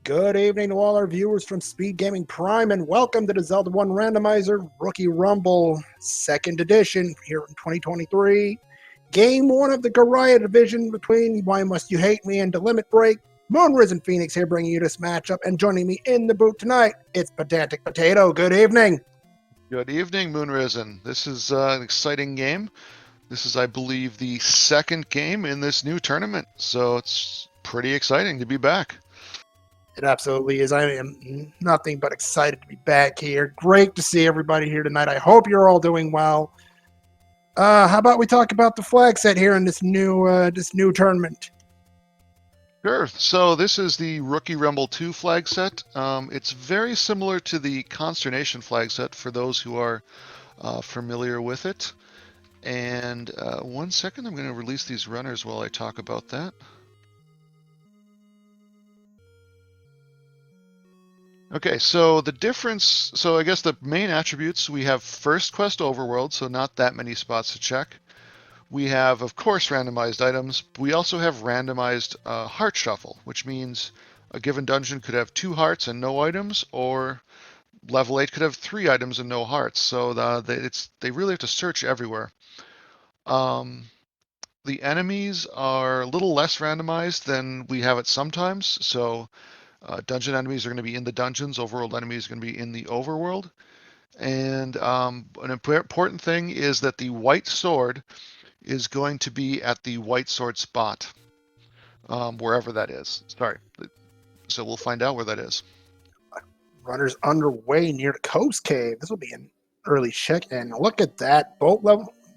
Good evening to all our viewers from SpeedGaming Prime, and welcome to the Zelda 1 Randomizer Rookie Rumble 2nd edition here in 2023. Game 1 of the Goriah division between YmustUhateME and TheLimitBreak. Moonrisen Phoenix here bringing you this matchup, and joining me in the booth tonight, it's Pedantic Potato. Good evening. Good evening, Moonrisen. This is an exciting game. This is, I believe, the second game in this new tournament, so it's pretty exciting to be back. It absolutely is. I am nothing but excited to be back here. Great to see everybody here tonight. I hope you're all doing well. How about we talk about the flag set here in this new tournament? Sure. So this is the Rookie Rumble 2 flag set. It's very similar to the Consternation flag set for those who are familiar with it. And 1 second, I'm going to release these runners while I talk about that. Okay, so the difference, so I guess the main attributes, we have first quest overworld, so not that many spots to check. We have, of course, randomized items. We also have randomized heart shuffle, which means a given dungeon could have 2 hearts and no items, or level 8 could have 3 items and no hearts. So they really have to search everywhere. The enemies are a little less randomized than we have it sometimes. So dungeon enemies are going to be in the dungeons. Overworld enemies are going to be in the overworld. And an important thing is that the white sword is going to be at the white sword spot, wherever that is. Sorry. So we'll find out where that is. Runners underway near the Coast Cave. This will be an early check. And look at that. Boat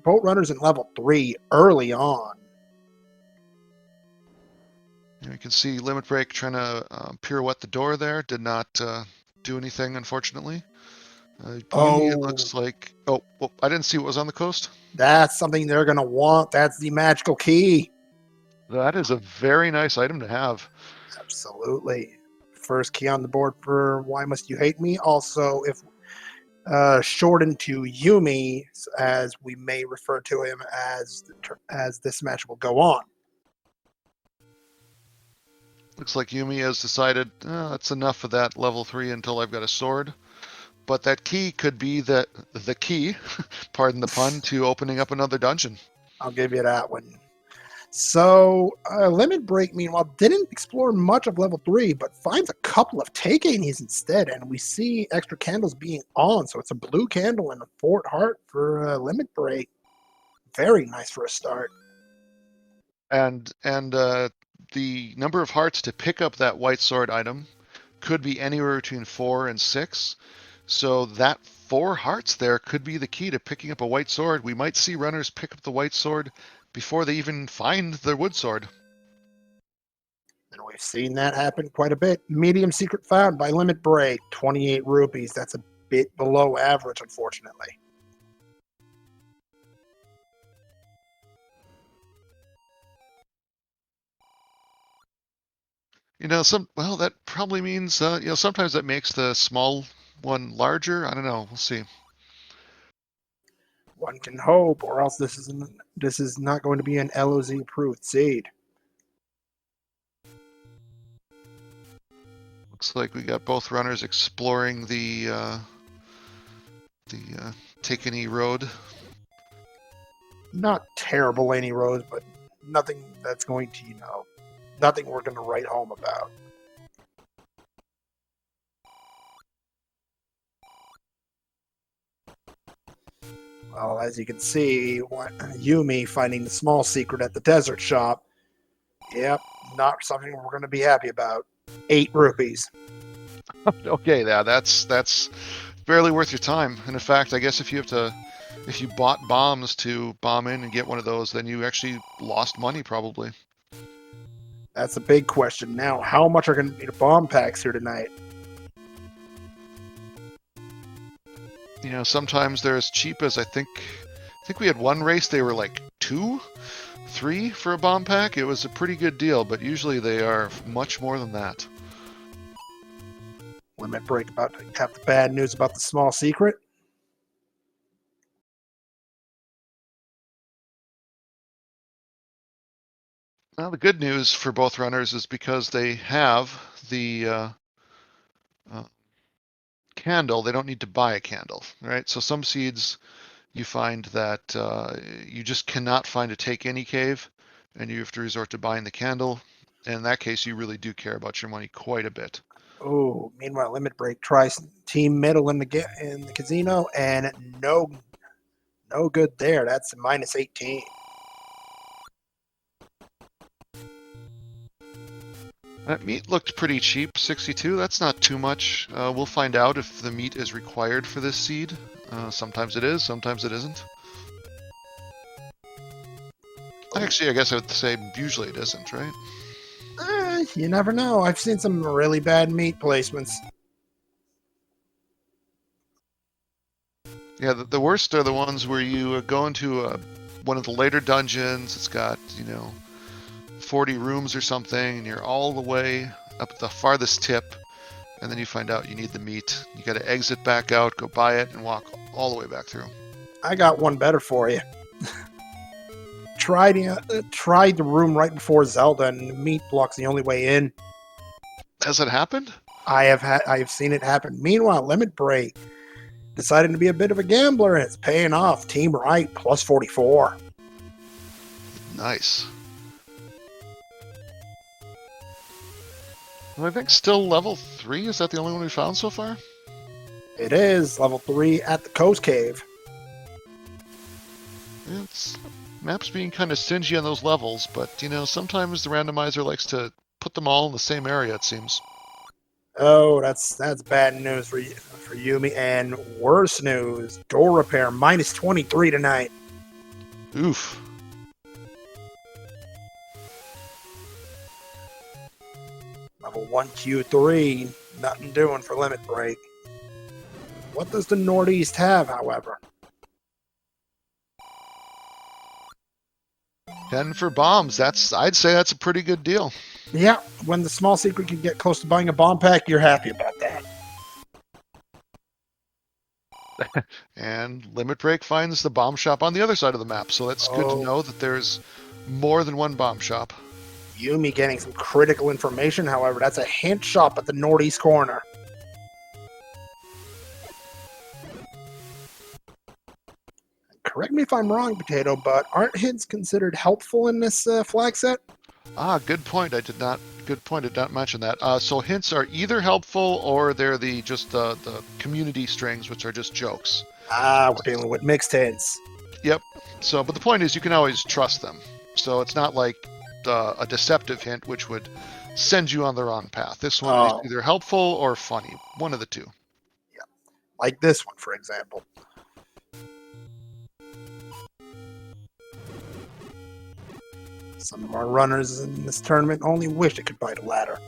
runners in level 3 early on. You can see LimitBreak trying to pirouette the door there. Did not do anything, unfortunately. It looks like... Oh, well, I didn't see what was on the coast. That's something they're going to want. That's the magical key. That is a very nice item to have. Absolutely. First key on the board for YmustUhateME. Also, if shortened to Yumi, as we may refer to him as this match will go on. Looks like Yumi has decided, that's enough of that level 3 until I've got a sword. But that key could be the key, pardon the pun, to opening up another dungeon. I'll give you that one. So, LimitBreak, meanwhile, didn't explore much of level 3, but finds a couple of take-anies instead, and we see extra candles being on, so it's a blue candle and a Fort Heart for LimitBreak. Very nice for a start. And the number of hearts to pick up that white sword item could be anywhere between 4 and 6. So that 4 hearts there could be the key to picking up a white sword. We might see runners pick up the white sword before they even find their wood sword. And we've seen that happen quite a bit. Medium secret found by LimitBreak, 28 rupees. That's a bit below average, unfortunately. That probably means, sometimes that makes the small one larger. I don't know. We'll see. One can hope, or else this is not going to be an LOZ approved seed. Looks like we got both runners exploring the Take-Any Road. Not terrible any roads, but nothing that's going to, nothing we're going to write home about. Well, as you can see, Yumi finding the small secret at the desert shop. Yep, not something we're going to be happy about. 8 rupees. Okay, that's barely worth your time. And in fact, I guess if you bought bombs to bomb in and get one of those, then you actually lost money probably. That's a big question. Now, how much are going to be the bomb packs here tonight? Sometimes they're as cheap as I think we had one race, they were like 2, 3 for a bomb pack. It was a pretty good deal, but usually they are much more than that. LimitBreak about to have the bad news about the small secret. Now, the good news for both runners is because they have the candle, they don't need to buy a candle, right? So some seeds you find that you just cannot find a take any cave, and you have to resort to buying the candle. In that case, you really do care about your money quite a bit. Oh, meanwhile, Limit Break tries team middle in the casino, and no good there. That's minus 18. That meat looked pretty cheap, 62. That's not too much. We'll find out if the meat is required for this seed. Sometimes it is, sometimes it isn't. Actually, I guess I would say usually it isn't, right? You never know. I've seen some really bad meat placements. Yeah, the worst are the ones where you go into one of the later dungeons. It's got, 40 rooms or something, and you're all the way up at the farthest tip, and then you find out you need the meat. You got to exit back out, go buy it, and walk all the way back through. I got one better for you. Tried the room right before Zelda, and the meat block's the only way in. Has it happened? I have seen it happen. Meanwhile, Limit Break decided to be a bit of a gambler, and it's paying off. Team right, plus 44. Nice. Well, I think still level 3. Is that the only one we found so far? It is level 3 at the Coast Cave. It's map's being kind of stingy on those levels, but sometimes the randomizer likes to put them all in the same area, it seems. Oh, that's bad news for Yumi, and worse news. Door repair minus 23 tonight. Oof. Level 1Q3, nothing doing for Limit Break. What does the Northeast have, however? 10 for bombs. I'd say that's a pretty good deal. Yeah, when the small secret can get close to buying a bomb pack, you're happy about that. And Limit Break finds the bomb shop on the other side of the map, so that's good to know that there's more than one bomb shop. Yumi getting some critical information, however. That's a hint shop at the northeast corner. Correct me if I'm wrong, Potato, but aren't hints considered helpful in this flag set? Good point. I did not mention that. So hints are either helpful or they're just the community strings, which are just jokes. We're dealing with mixed hints. Yep. So, but the point is, you can always trust them. So it's not like a deceptive hint, which would send you on the wrong path. This one is either helpful or funny. One of the two. Yeah. Like this one, for example. Some of our runners in this tournament only wish they could bite a ladder.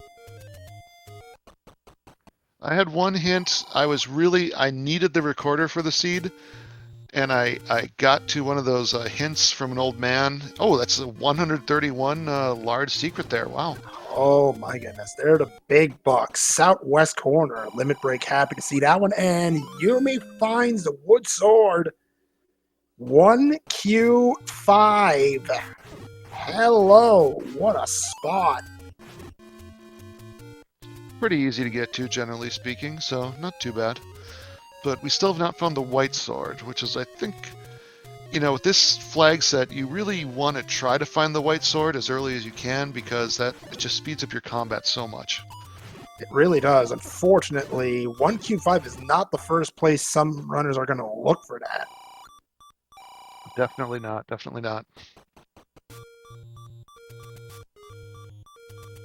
I had one hint. I needed the recorder for the seed, and I got to one of those hints from an old man. Oh, that's a 131 large secret there. Wow. Oh my goodness, they're the big bucks. Southwest corner. Limit Break happy to see that one. And Yumi finds the wood sword. 1Q5. Hello, what a spot. Pretty easy to get to, generally speaking, so not too bad. But we still have not found the white sword, which is, I think, with this flag set, you really want to try to find the white sword as early as you can, because it just speeds up your combat so much. It really does. Unfortunately, 1Q5 is not the first place some runners are going to look for that. Definitely not. Definitely not.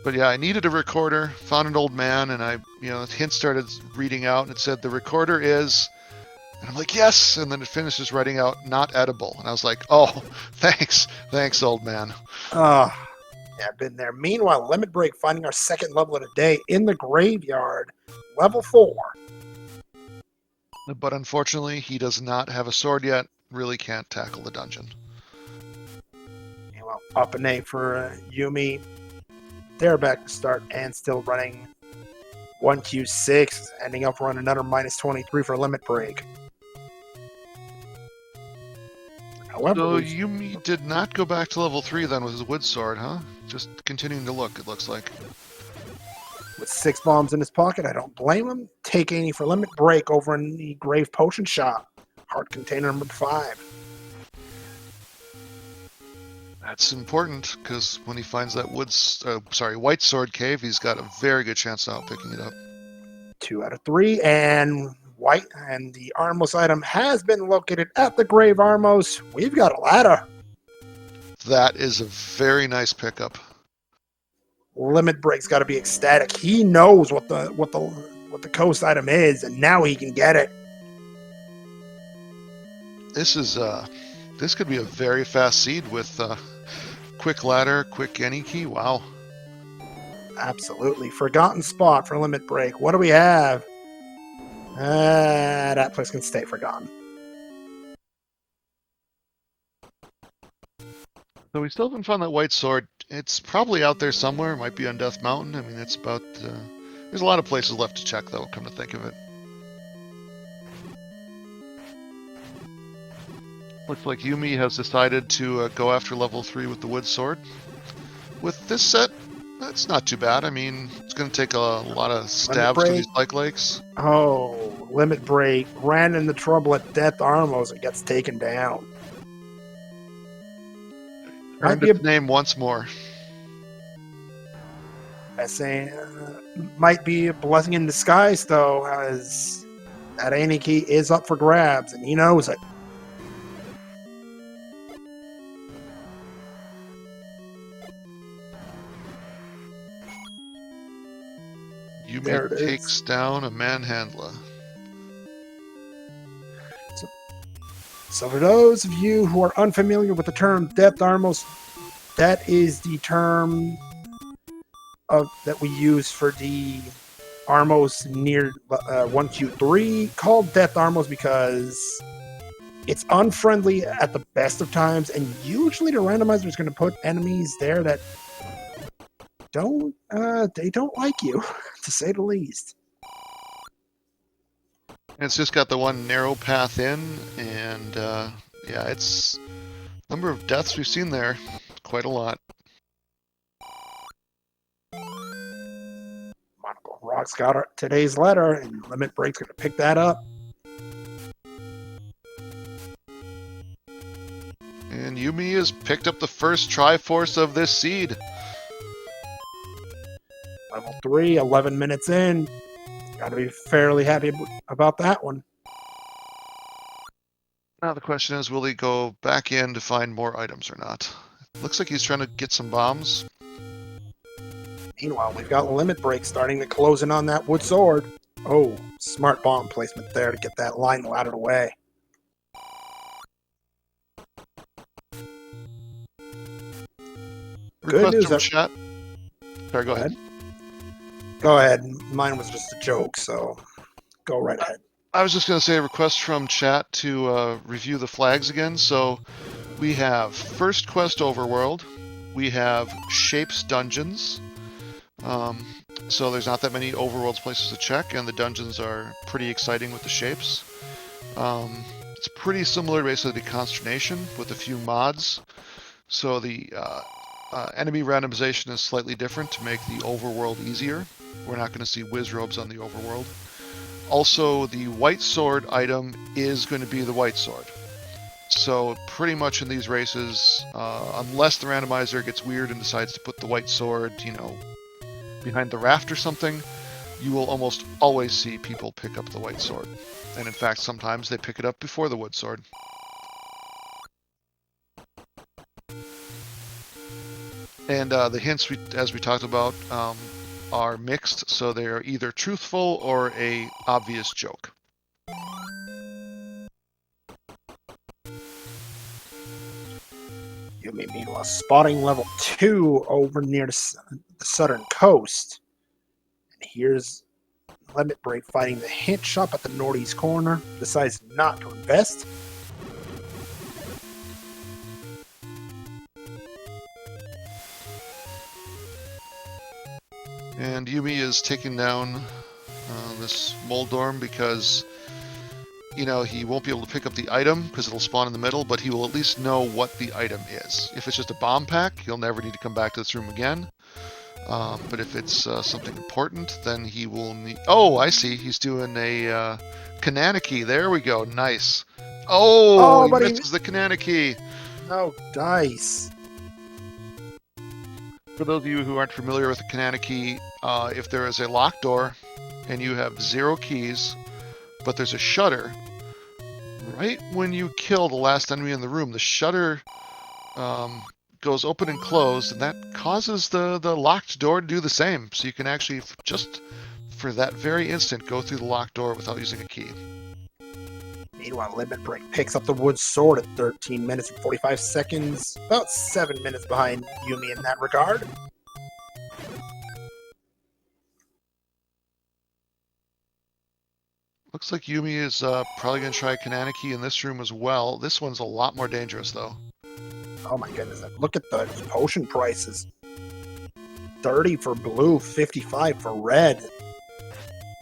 But yeah, I needed a recorder, found an old man, and the hint started reading out, and it said, the recorder is, and I'm like, yes, and then it finishes writing out, not edible. And I was like, oh, thanks, old man. Yeah, I've been there. Meanwhile, Limit Break finding our second level of the day in the graveyard, level 4. But unfortunately, he does not have a sword yet, really can't tackle the dungeon. Well, up an 8 for Yumi. They're back to start and still running 1Q6, ending up running another minus 23 for Limit Break. However, So Yumi did not go back to level 3 then with his wood sword, huh? Just continuing to look, it looks like. with 6 bombs in his pocket, I don't blame him. Taking for limit break over in the Grave Potion Shop. Heart container number 5. That's important, because when he finds that white sword cave, he's got a very good chance now of picking it up. 2 out of 3, and white and the Armos item has been located at the Grave Armos. We've got a ladder. That is a very nice pickup. Limit Break's got to be ecstatic. He knows what the coast item is, and now he can get it. This could be a very fast seed with quick ladder, quick any key. Wow. Absolutely. Forgotten spot for Limit Break. What do we have? That place can stay forgotten. So we still haven't found that white sword. It's probably out there somewhere. It might be on Death Mountain. I mean, it's about... there's a lot of places left to check, though, come to think of it. Looks like Yumi has decided to go after level 3 with the wood sword. With this set, that's not too bad. I mean, it's going to take a lot of stabs to these like lakes. Oh, Limit Break ran into trouble at Death Armos and gets taken down. Earned its name once more. I say, might be a blessing in disguise, though, as that any key is up for grabs, and he knows it. Yumi takes down a manhandler. So for those of you who are unfamiliar with the term Death Armos, that is the term that we use for the Armos near 1Q3, called Death Armos because it's unfriendly at the best of times, and usually the randomizer is going to put enemies there that don't like you, to say the least. It's just got the one narrow path in, and yeah, it's number of deaths we've seen there, quite a lot. Monocle Rock's got today's letter, and Limit Break's going to pick that up. And Yumi has picked up the first Triforce of this seed. Level 3, 11 minutes in. Got to be fairly happy about that one. Now the question is, will he go back in to find more items or not? Looks like he's trying to get some bombs. Meanwhile, we've got Limit Break starting to close in on that wood sword. Oh, smart bomb placement there to get that line out of the way. Good news. Chat. Sorry, go ahead. Go ahead. Mine was just a joke, so go right ahead. I was just going to say a request from chat to review the flags again. So we have First Quest Overworld. We have Shapes Dungeons. So there's not that many overworlds places to check, and the dungeons are pretty exciting with the shapes. It's pretty similar to basically Consternation with a few mods. So the enemy randomization is slightly different to make the overworld easier. We're not going to see whiz robes on the overworld. Also, the white sword item is going to be the white sword. So pretty much in these races, unless the randomizer gets weird and decides to put the white sword, behind the raft or something, you will almost always see people pick up the white sword. And in fact, sometimes they pick it up before the wood sword. And the hints, as we talked about, are mixed, so they are either truthful or a obvious joke. Yumi, meanwhile, spotting level 2 over near the southern coast. And here's Limit Break fighting the hint shop at the northeast corner. Decides not to invest. And Yumi is taking down this Moldorm because you know, he won't be able to pick up the item because it'll spawn in the middle, but he will at least know what the item is. If it's just a bomb pack, he'll never need to come back to this room again. But if it's something important, then he will need... Oh, I see. He's doing a Kananaki. There we go. Nice. Oh, he misses the Kananaki. Oh, dice. For those of you who aren't familiar with the Kananaki, if there is a locked door and you have 0 keys, but there's a shutter, right when you kill the last enemy in the room, the shutter goes open and closed, and that causes the locked door to do the same. So you can actually, just for that very instant, go through the locked door without using a key. Meanwhile, LimitBreak picks up the wood sword at 13 minutes and 45 seconds, about 7 minutes behind Yumi in that regard. Looks like Yumi is probably going to try Kananaki in this room as well. This one's a lot more dangerous, though. Oh my goodness, look at the potion prices. 30 for blue, 55 for red.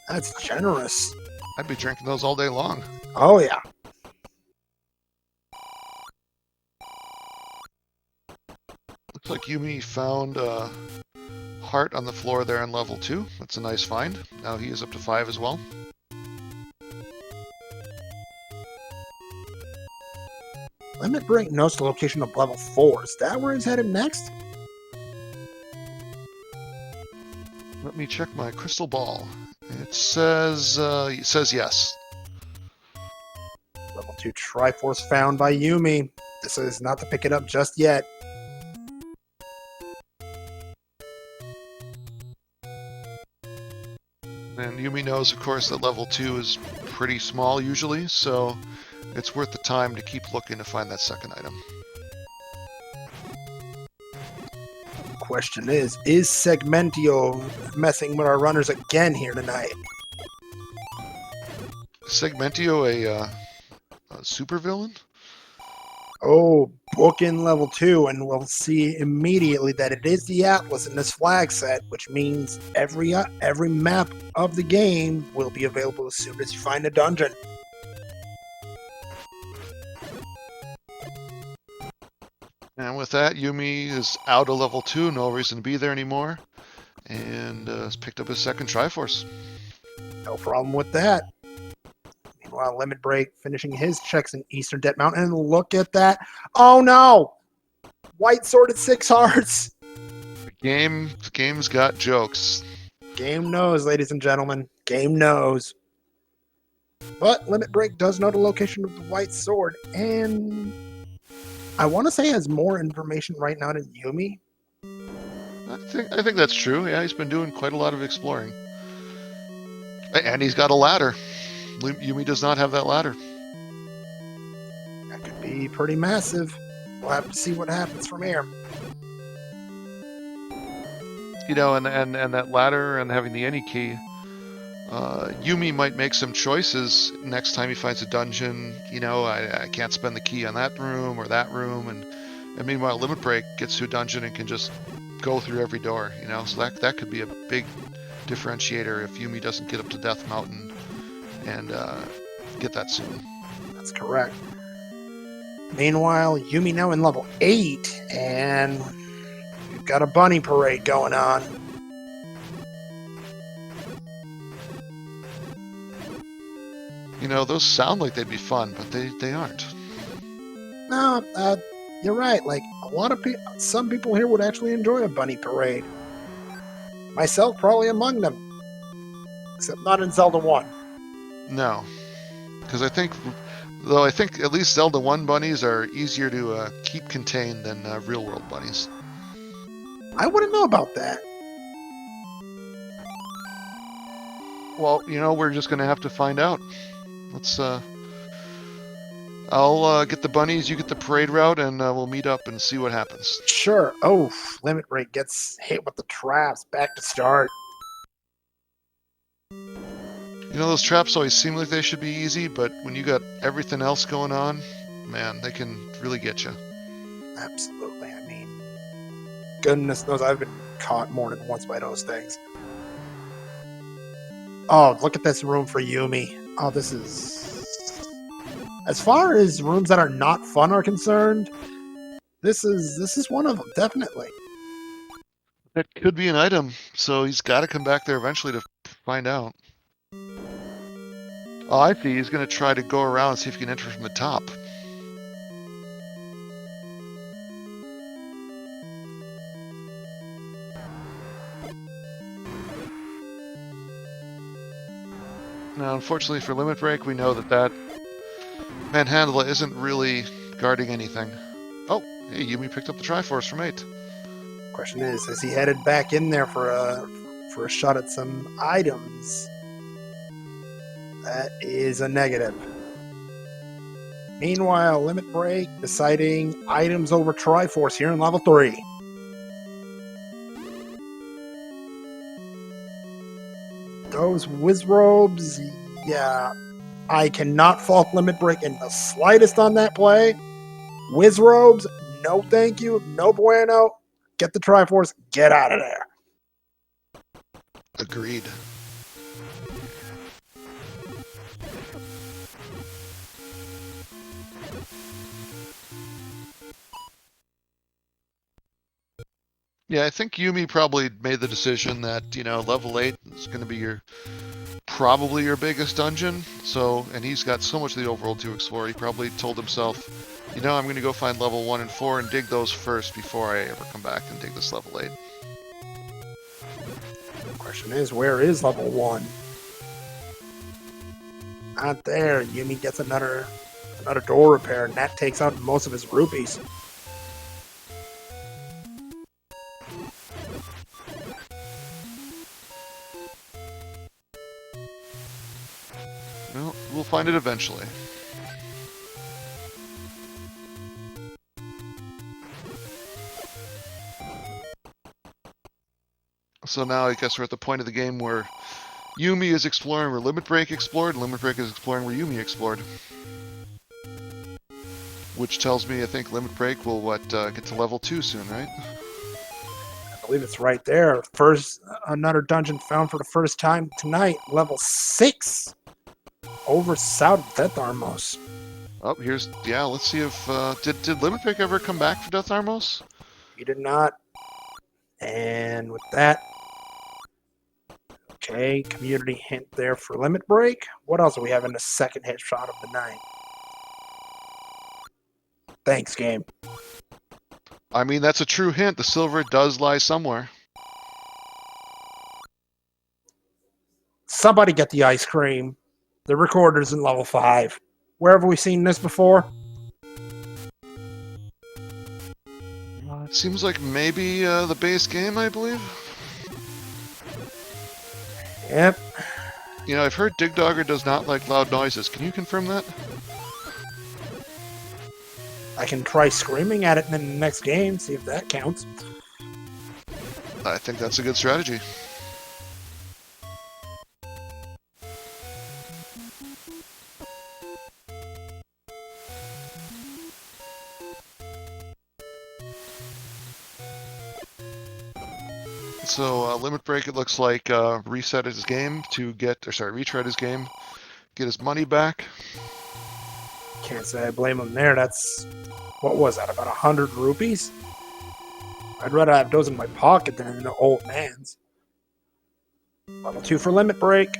That's generous. I'd be drinking those all day long. Oh yeah. Looks like Yumi found a heart on the floor there in level 2. That's a nice find. Now he is up to 5 as well. LimitBreak knows the location of level 4. Is that where he's headed next? Let me check my crystal ball. It says yes. Level 2 Triforce found by Yumi. This is not to pick it up just yet. And Yumi knows, of course, that level 2 is pretty small usually, so it's worth the time to keep looking to find that second item. Question is Segmentio messing with our runners again here tonight? Segmentio a supervillain? Oh, book in level 2, and we'll see immediately that it is the Atlas in this flag set, which means every map of the game will be available as soon as you find a dungeon. And with that, Yumi is out of level 2, no reason to be there anymore, and has picked up his second Triforce. No problem with that. Meanwhile, LimitBreak finishing his checks in Eastern Debt Mountain, and look at that. Oh no! White sword at 6 hearts! The game's got jokes. Game knows, ladies and gentlemen. Game knows. But LimitBreak does know the location of the white sword, and I want to say has more information right now than Yumi. I think that's true. Yeah, he's been doing quite a lot of exploring. And he's got a ladder. Yumi does not have that ladder. That could be pretty massive. We'll have to see what happens from here. You know, and that ladder and having the any key, Yumi might make some choices next time he finds a dungeon. You know, I can't spend the key on that room or that room, and meanwhile LimitBreak gets to a dungeon and can just go through every door. You know, so that could be a big differentiator if Yumi doesn't get up to Death Mountain and get that soon. That's correct. Meanwhile, Yumi now in level 8, and we've got a bunny parade going on. You know, those sound like they'd be fun, but they aren't. No, you're right. Like, a lot of people, some people here would actually enjoy a bunny parade. Myself probably among them. Except not in Zelda 1. No. Because I think at least Zelda 1 bunnies are easier to keep contained than real-world bunnies. I wouldn't know about that. Well, you know, we're just going to have to find out. Let's, I'll get the bunnies, you get the parade route, and we'll meet up and see what happens. Sure. Oh, LimitBreak gets hit with the traps. Back to start. You know, those traps always seem like they should be easy, but when you got everything else going on, man, they can really get you. Absolutely. I mean, goodness knows I've been caught more than once by those things. Oh, look at this room for Yumi. Oh, this is As far as rooms that are not fun are concerned, this is one of them, definitely. That could be an item, so he's got to come back there eventually to find out. Oh, I see. He's going to try to go around and see if he can enter from the top. Now, unfortunately for Limit Break, we know that Manhandla isn't really guarding anything. Oh, hey, Yumi picked up the Triforce from 8. Question is he headed back in there for a shot at some items? That is a negative. Meanwhile, Limit Break deciding items over Triforce here in level 3. Those Wizrobes, yeah, I cannot fault Limit Break in the slightest on that play. Wizrobes, no thank you, no bueno. Get the Triforce, get out of there. Agreed. Yeah, I think Yumi probably made the decision that, level 8 is going to be probably your biggest dungeon. So, and he's got so much of the overworld to explore, he probably told himself, I'm going to go find level 1 and 4 and dig those first before I ever come back and dig this level 8. The question is, where is level 1? Not there. Yumi gets another door repair, and that takes out most of his rupees. Well, we'll find it eventually. So now I guess we're at the point of the game where Yumi is exploring where Limit Break explored, Limit Break is exploring where Yumi explored. Which tells me I think Limit Break will, get to level 2 soon, right? I believe it's right there. First, another dungeon found for the first time tonight. Level 6. Over south Death Armos. Oh, let's see if, did Limit Break ever come back for Death Armos? He did not. And with that, okay, community hint there for Limit Break. What else do we have in the second headshot of the night? Thanks, game. I mean, that's a true hint. The silver does lie somewhere. Somebody get the ice cream. The recorder's in level 5. Where have we seen this before? It seems like maybe the base game, I believe. Yep. I've heard Dig Dogger does not like loud noises. Can you confirm that? I can try screaming at it in the next game, see if that counts. I think that's a good strategy. So Limit Break, it looks like retread his game, get his money back. Can't say I blame him there. That's, what was that, about 100 rupees? I'd rather have those in my pocket than in the old man's. Level 2 for Limit Break.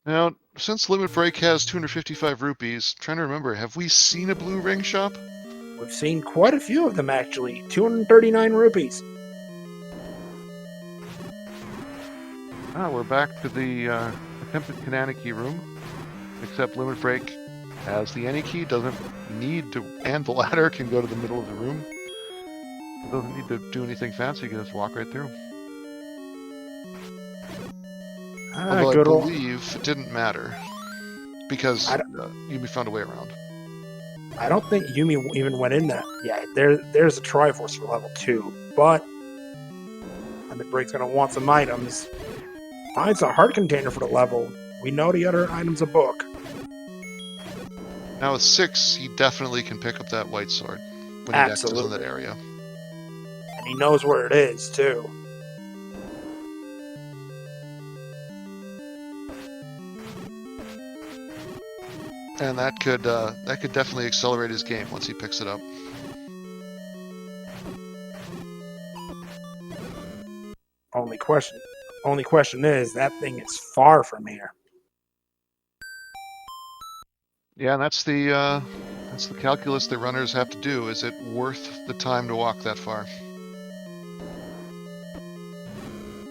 Now, since Limit Break has 255 rupees, trying to remember, have we seen a blue ring shop? We've seen quite a few of them, actually. 239 rupees. We're back to the attempted Kananiki room, except Limit Break has the any key, doesn't need to, and the ladder can go to the middle of the room. Doesn't need to do anything fancy, you can just walk right through. Although I believe it didn't matter, because Yumi found a way around. I don't think Yumi even went in that. Yeah, there's a Triforce for level 2, but Limit Break's going to want some items. Finds a heart container for the level. We know the other item's a book. Now with 6, he definitely can pick up that white sword when he gets in that area. And he knows where it is, too. And that could definitely accelerate his game once he picks it up. Only question is that thing is far from here. Yeah, and that's the calculus that runners have to do. Is it worth the time to walk that far?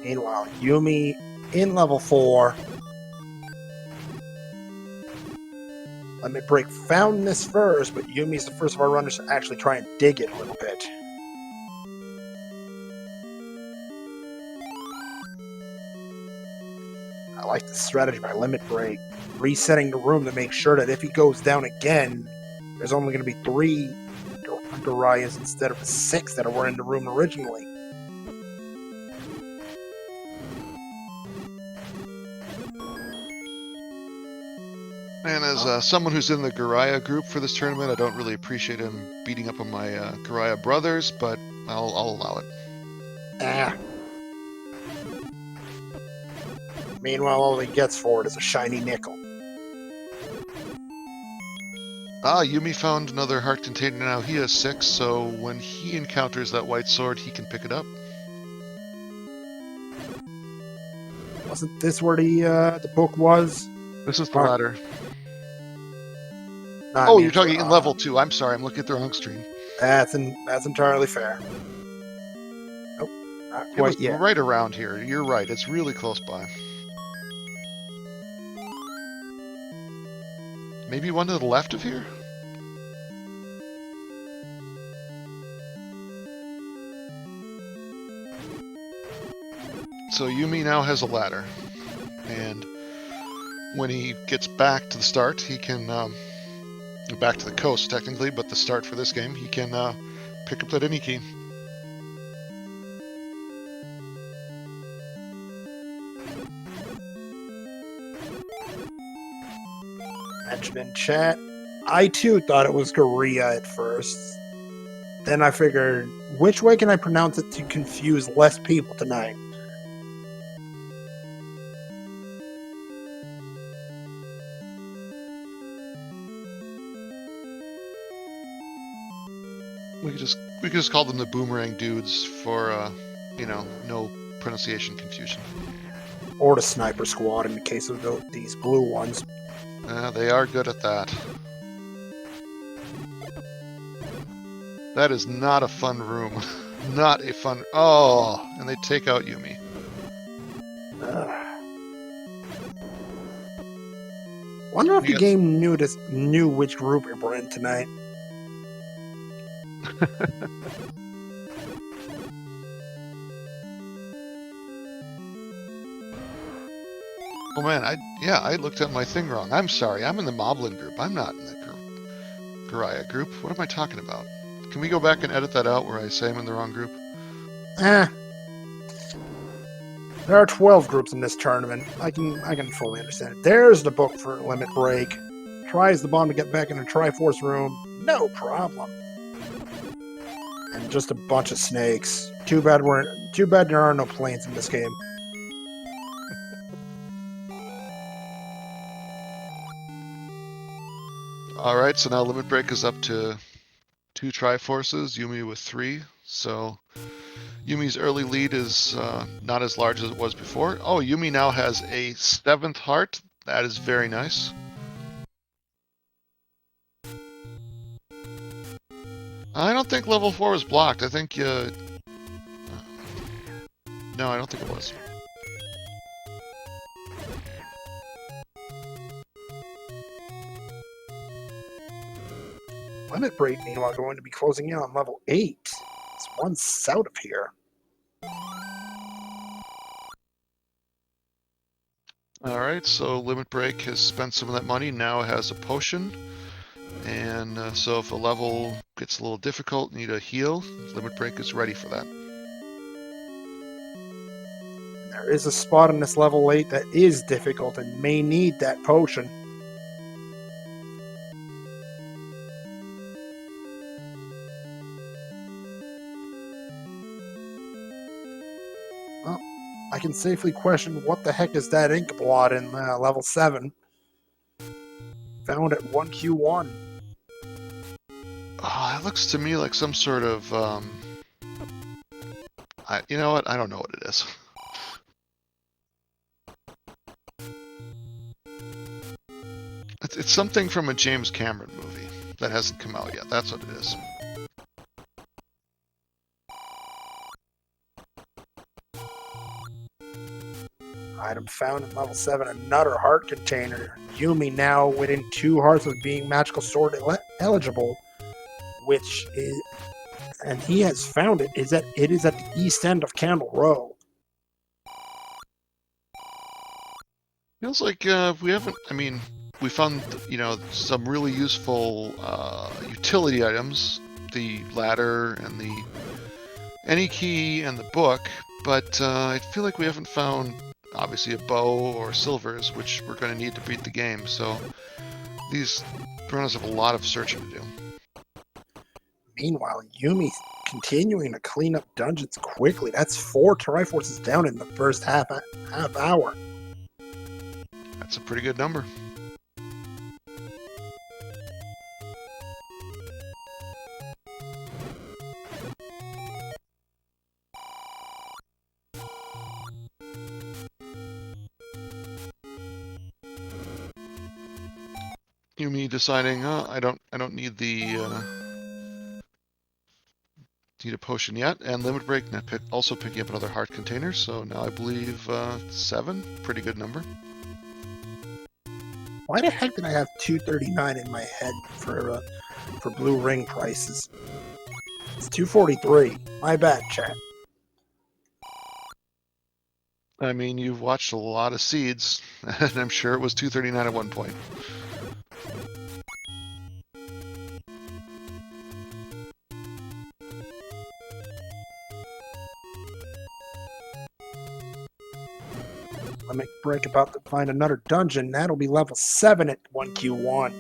Meanwhile, Yumi in level 4. LimitBreak found this first, but Yumi's the first of our runners to actually try and dig it a little bit. I like the strategy by LimitBreak, resetting the room to make sure that if he goes down again, there's only going to be 3 Garayas instead of the 6 that were in the room originally. And as someone who's in the Garaya group for this tournament, I don't really appreciate him beating up on my Garaya brothers, but I'll allow it. Ah. Meanwhile, all he gets for it is a shiny nickel. Ah, Yumi found another heart container now. He has 6, so when he encounters that white sword, he can pick it up. Wasn't this where the book was? This is the ladder. Oh, you're talking in level 2. I'm sorry, I'm looking at the wrong screen. That's entirely fair. Nope, not quite yet. Right around here. You're right. It's really close by. Maybe one to the left of here? So Yumi now has a ladder. And when he gets back to the start, he can... back to the coast, technically, but the start for this game, he can pick up that any key. Mentioned in chat, I too thought it was Korea at first. Then I figured, which way can I pronounce it to confuse less people tonight? We could just call them the boomerang dudes for no pronunciation confusion. Or the sniper squad in the case of these blue ones. They are good at that. That is not a fun room. Not a fun... Oh, and they take out Yumi. Wonder if the game knew which group we were in tonight. Oh man, I looked at my thing wrong. I'm sorry, I'm in the Moblin group. I'm not in the Garaya group. What am I talking about? Can we go back and edit that out where I say I'm in the wrong group? There are 12 groups in this tournament. I can fully understand it. There's the book for LimitBreak. Tries the bomb to get back in the Triforce room. No problem. And just a bunch of snakes. Too bad there are no planes in this game. Alright, so now LimitBreak is up to 2 Triforces, Yumi with 3. So Yumi's early lead is not as large as it was before. Oh, Yumi now has a 7th heart. That is very nice. I don't think level 4 was blocked. I think no, I don't think it was. LimitBreak, meanwhile, going to be closing in on level 8. It's one south of here. Alright, so LimitBreak has spent some of that money, now has a potion. And so if a level gets a little difficult, need a heal, LimitBreak is ready for that. There is a spot in this level 8 that is difficult and may need that potion. Well, I can safely question what the heck is that ink blot in level 7. If found at 1Q1? Oh, that looks to me like some sort of, you know what? I don't know what it is. It's something from a James Cameron movie that hasn't come out yet. That's what it is. Item found at level 7, another heart container. Yumi now within 2 hearts of being magical sword eligible, which is, and he has found it, is that it is at the east end of Candle Row. Feels like we haven't, I mean, we found, you know, some really useful utility items, the ladder and the any key and the book, but I feel like we haven't found, obviously, a bow or silvers, which we're going to need to beat the game, so these runners have a lot of searching to do. Meanwhile, Yumi's continuing to clean up dungeons quickly. That's 4 Triforces down in the first half hour. That's a pretty good number. Yumi deciding, I don't need the need a potion yet, and LimitBreak also picking up another heart container. So now I believe 7, pretty good number. Why the heck did I have 239 in my head for blue ring prices? It's 243. My bad, chat. I mean, you've watched a lot of Seeds, and I'm sure it was 239 at one point. LimitBreak about to find another dungeon. That'll be level 7 at 1Q1.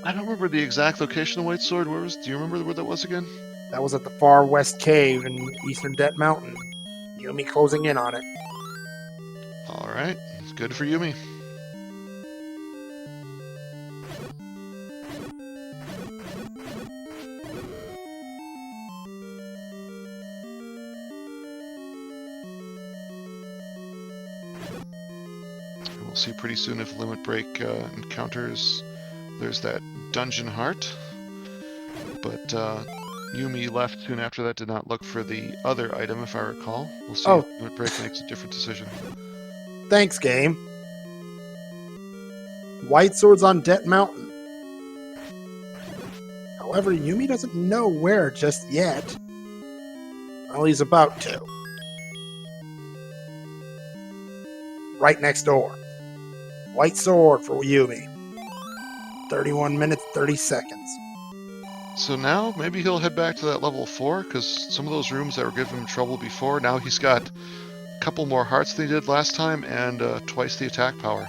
I don't remember the exact location of White Sword. Do you remember where that was again? That was at the far west cave in Eastern Debt Mountain. Yumi closing in on it. Alright, it's good for Yumi. We'll see pretty soon if LimitBreak encounters. There's that dungeon heart, but Yumi left soon after that, did not look for the other item, if I recall. We'll see if LimitBreak makes a different decision. Thanks, game. White Sword's on Debt Mountain. However, Yumi doesn't know where just yet. Well, he's about to. Right next door. White Sword for Yumi. 31 minutes, 30 seconds. So now, maybe he'll head back to that level 4, because some of those rooms that were giving him trouble before, now he's got a couple more hearts than he did last time, and twice the attack power.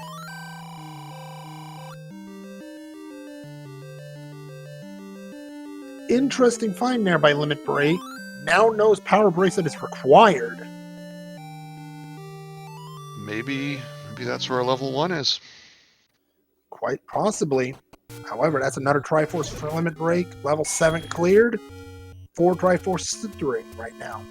Interesting find there by LimitBreak. Now knows Power Bracelet is required. Maybe that's where level 1 is. Quite possibly. However, that's another Triforce for LimitBreak. Level 7 cleared. 4 Triforces to 3 right now.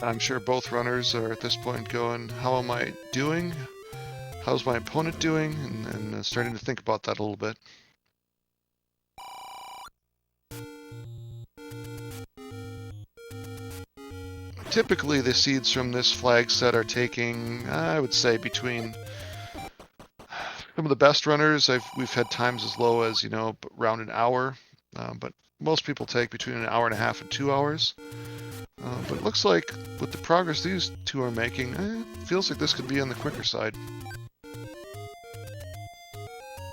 I'm sure both runners are at this point going, how am I doing? How's my opponent doing? And starting to think about that a little bit. Typically, the seeds from this flag set are taking, I would say, between some of the best runners. We've had times as low as, around an hour, but most people take between an hour and a half and 2 hours. But it looks like with the progress these two are making, it feels like this could be on the quicker side.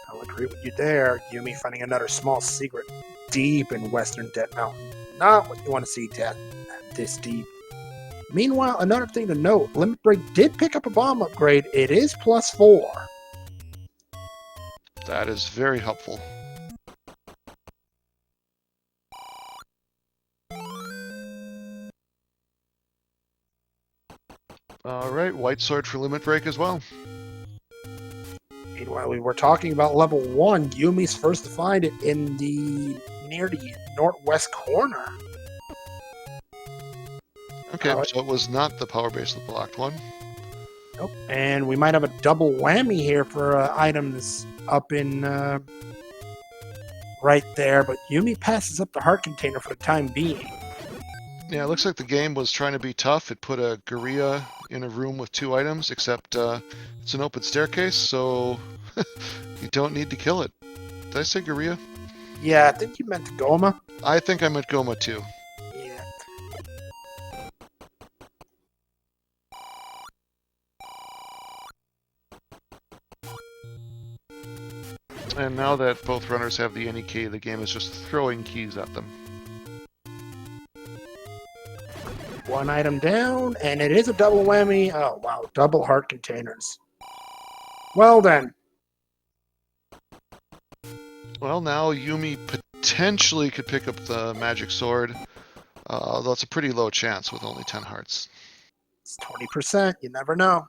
I'll agree with you there. Yumi finding another small secret deep in Western Debt Mountain. Not what you want to see this deep. Meanwhile, another thing to note, LimitBreak did pick up a bomb upgrade. It is +4. That is very helpful. right, white sword for limit break as well. Meanwhile, we were talking about level 1. Yumi's first to find it in the near the northwest corner. Okay, so it was not the power base that blocked one. Nope. And we might have a double whammy here for items up in right there, but Yumi passes up the heart container for the time being. Yeah, it looks like the game was trying to be tough. It put a gorilla in a room with 2 items, except it's an open staircase, so you don't need to kill it. Did I say gorilla? Yeah, I think you meant Goma. I think I meant Goma too. Yeah. And now that both runners have the any key, the game is just throwing keys at them. One item down, and it is a double whammy. Oh, wow. Double heart containers. Well, then. Well, now Yumi potentially could pick up the magic sword, although it's a pretty low chance with only 10 hearts. It's 20%. You never know.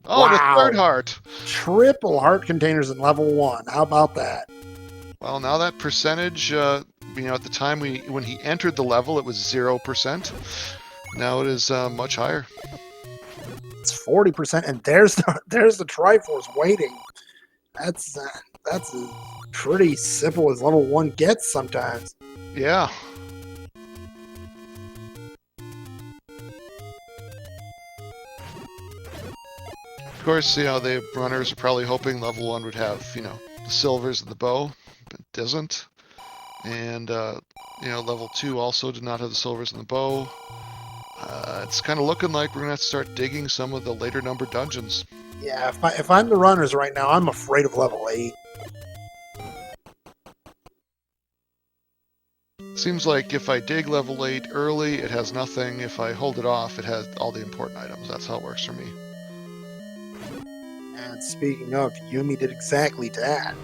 Oh, wow. The third heart! Triple heart containers in level 1. How about that? Well, now that percentage, at the time when he entered the level, it was 0%. Now it is much higher. It's 40%, and there's the Triforce waiting. That's as pretty simple as level 1 gets sometimes. Yeah. Of course, the runners are probably hoping level 1 would have, the silvers and the bow, but it doesn't. And, level 2 also did not have the silvers and the bow. It's kind of looking like we're going to have to start digging some of the later numbered dungeons. Yeah, if I'm the runners right now, I'm afraid of level 8. Seems like if I dig level 8 early, it has nothing. If I hold it off, it has all the important items. That's how it works for me. And speaking of, Yumi did exactly that.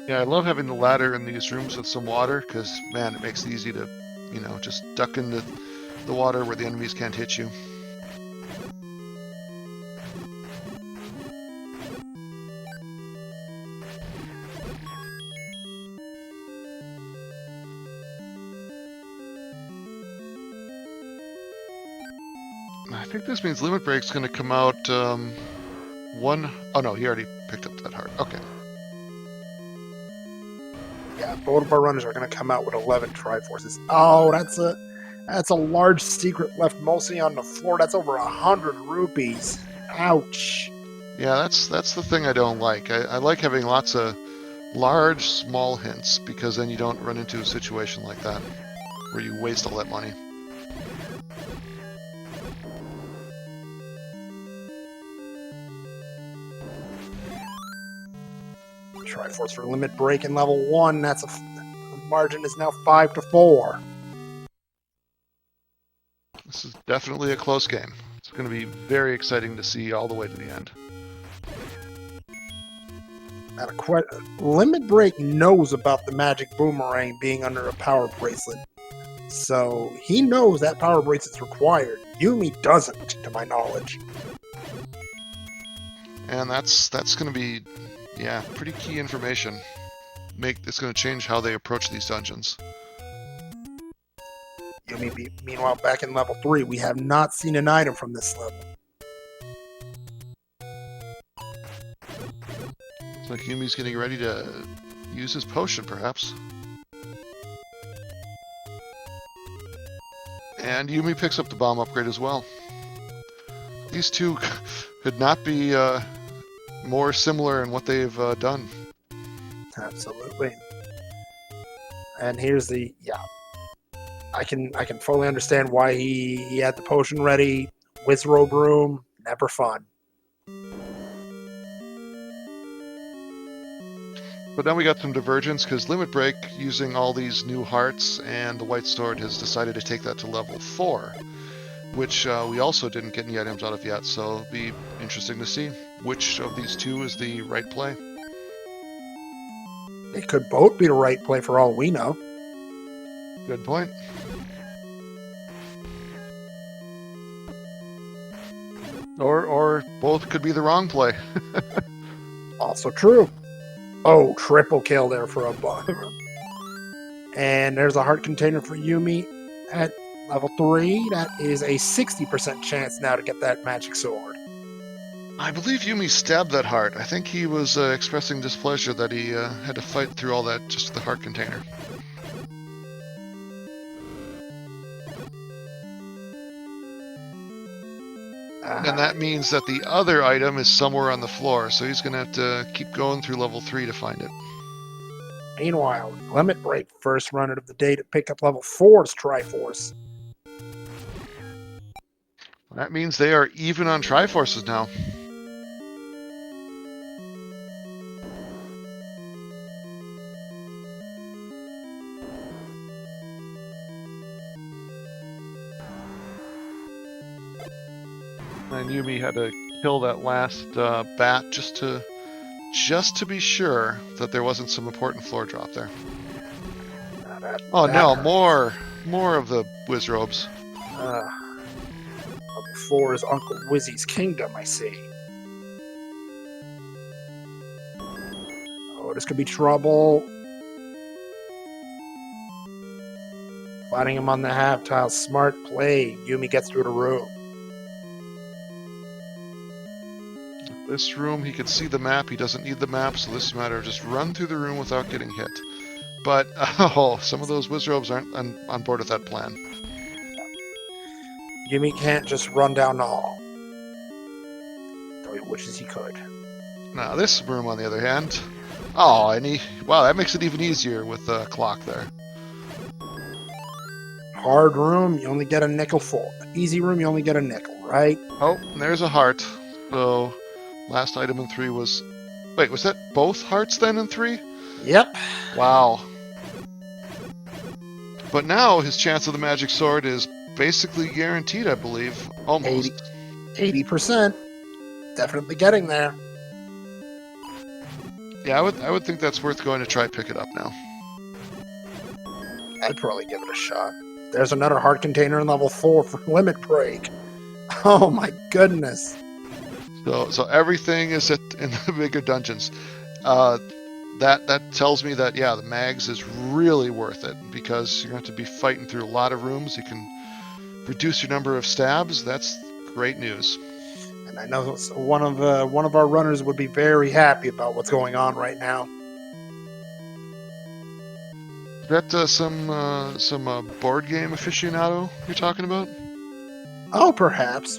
Yeah, I love having the ladder in these rooms with some water, because, man, it makes it easy to, just duck into the water where the enemies can't hit you. I think this means Limit Break's going to come out one... Oh, no, he already picked up that heart. Okay. Yeah, both of our runners are going to come out with 11 Triforces. Oh, that's a large secret left mostly on the floor. That's over 100 rupees. Ouch. Yeah, that's the thing I don't like. I like having lots of large, small hints, because then you don't run into a situation like that, where you waste all that money. Triforce for limit break in level 1. That's the margin is now 5-4. This is definitely a close game. It's going to be very exciting to see all the way to the end. Limit Break knows about the magic boomerang being under a power bracelet. So he knows that power bracelet's required. Yumi doesn't, to my knowledge. And that's going to be, yeah, pretty key information. It's going to change how they approach these dungeons. Yumi, meanwhile, back in level 3, we have not seen an item from this level. It's like Yumi's getting ready to use his potion, perhaps. And Yumi picks up the bomb upgrade as well. These two could not be more similar in what they've done. Absolutely. And here's the, I can fully understand why he had the potion ready. Wizrobe room, never fun. But then we got some divergence because Limit Break, using all these new hearts, and the White Sword has decided to take that to level 4, which we also didn't get any items out of yet, so it'll be interesting to see which of these two is the right play. They could both be the right play for all we know. Good point. Or both could be the wrong play. Also true. Oh, triple kill there for a bug. And there's a heart container for Yumi at level 3. That is a 60% chance now to get that magic sword. I believe Yumi stabbed that heart. I think he was expressing displeasure that he had to fight through all that just with the heart container. And that means that the other item is somewhere on the floor, so he's going to have to keep going through level 3 to find it. Meanwhile, Limit Break, first runner of the day to pick up level 4's Triforce. That means they are even on Triforces now. And Yumi had to kill that last bat just to be sure that there wasn't some important floor drop there. Oh no, more of the Wizrobes. Level 4 is Uncle Wizzy's Kingdom, I see. Oh, this could be trouble. Fighting him on the half tile. Smart play. Yumi gets through the room. This room, he can see the map. He doesn't need the map, so this is a matter of just run through the room without getting hit. But, oh, some of those Wizrobes aren't on board with that plan. Yumi can't just run down the hall. Though he wishes he could. Now, this room, on the other hand... Oh, and wow, that makes it even easier with the clock there. Hard room, you only get a nickel for. Easy room, you only get a nickel, right? Oh, and there's a heart. So, last item in 3 was... Wait, was that both hearts then in 3? Yep. Wow. But now his chance of the magic sword is basically guaranteed, I believe. Almost. 80%. Definitely getting there. Yeah, I would think that's worth going to try pick it up now. I'd probably give it a shot. There's another heart container in level 4 for Limit Break. Oh my goodness. So everything is in the bigger dungeons. That tells me that, yeah, the mags is really worth it, because you're going to have to be fighting through a lot of rooms. You can reduce your number of stabs. That's great news. And I know one of our runners would be very happy about what's going on right now. Is that some board game aficionado you're talking about? Oh, perhaps.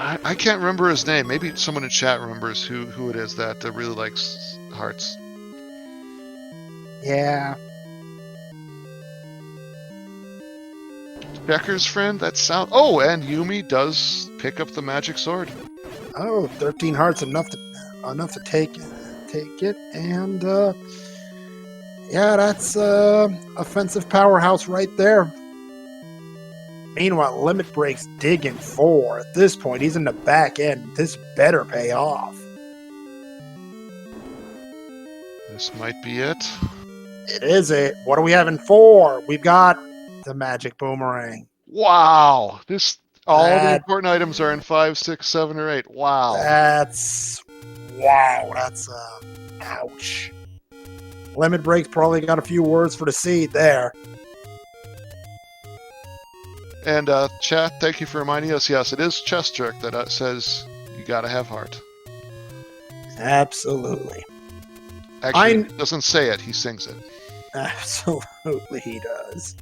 I can't remember his name. Maybe someone in chat remembers who it is that really likes hearts. Yeah. Becker's friend? That sound... Oh, and Yumi does pick up the magic sword. Oh, 13 hearts enough to take it, and yeah, that's offensive powerhouse right there. Meanwhile, Limit Break's digging 4. At this point, he's in the back end. This better pay off. This might be it. It is it. What do we have in 4? We've got the magic boomerang. Wow! All the important items are in 5, 6, 7, or 8. Wow. That's ouch. Limit Break's probably got a few words for the seed there. And chat, thank you for reminding us. Yes, it is Chess Jerk that says you gotta have heart. Absolutely. Actually, he doesn't say it, he sings it. Absolutely he does.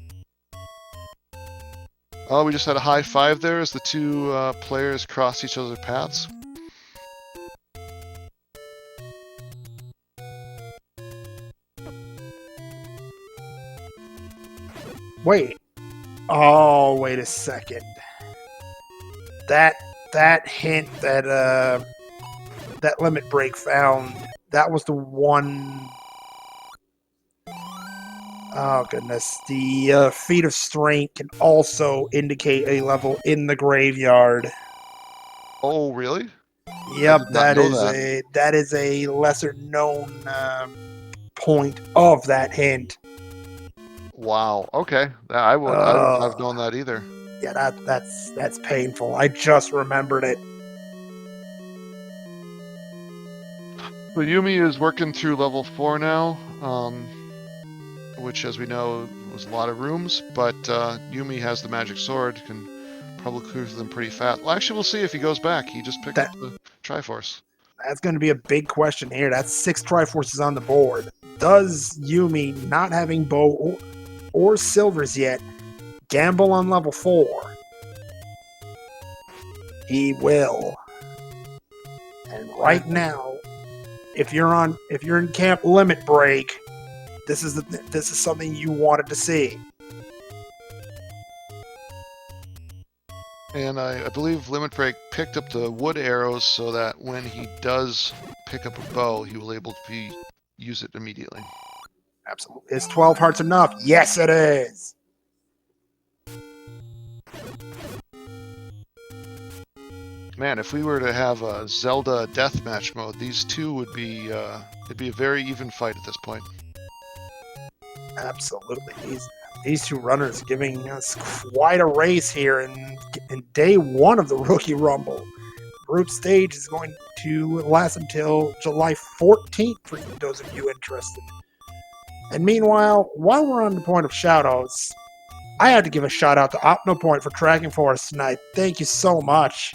Oh, we just had a high five there as the two players crossed each other's paths. Wait. Oh, wait a second. That hint that that Limit Break found. That was the one. Oh goodness, the feat of strength can also indicate a level in the graveyard. Oh, really? I Yep, did not know that. that is a lesser known point of that hint. Wow. Okay. I wouldn't have known that either. Yeah, that's painful. I just remembered it. So Yumi is working through level 4 now, which, as we know, was a lot of rooms. But Yumi has the magic sword, can probably clear them pretty fast. Well, actually, we'll see if he goes back. He just picked That up the Triforce. that's going to be a big question here. That's 6 Triforces on the board. Does Yumi, not having bow or silvers yet, gamble on level 4? He will. And right now, if you're in Camp Limit Break, this is something you wanted to see. And I believe Limit Break picked up the wood arrows so that when he does pick up a bow, he will able to use it immediately. Absolutely. Is 12 hearts enough? Yes, it is. Man, if we were to have a Zelda deathmatch mode, these two would be it'd be a very even fight at this point. Absolutely. These two runners giving us quite a race here in day 1 of the Rookie Rumble. Group stage is going to last until July 14th for those of you interested. And meanwhile, while we're on the point of shoutouts, I had to give a shout out to OpnoPoint for tracking for us tonight. Thank you so much.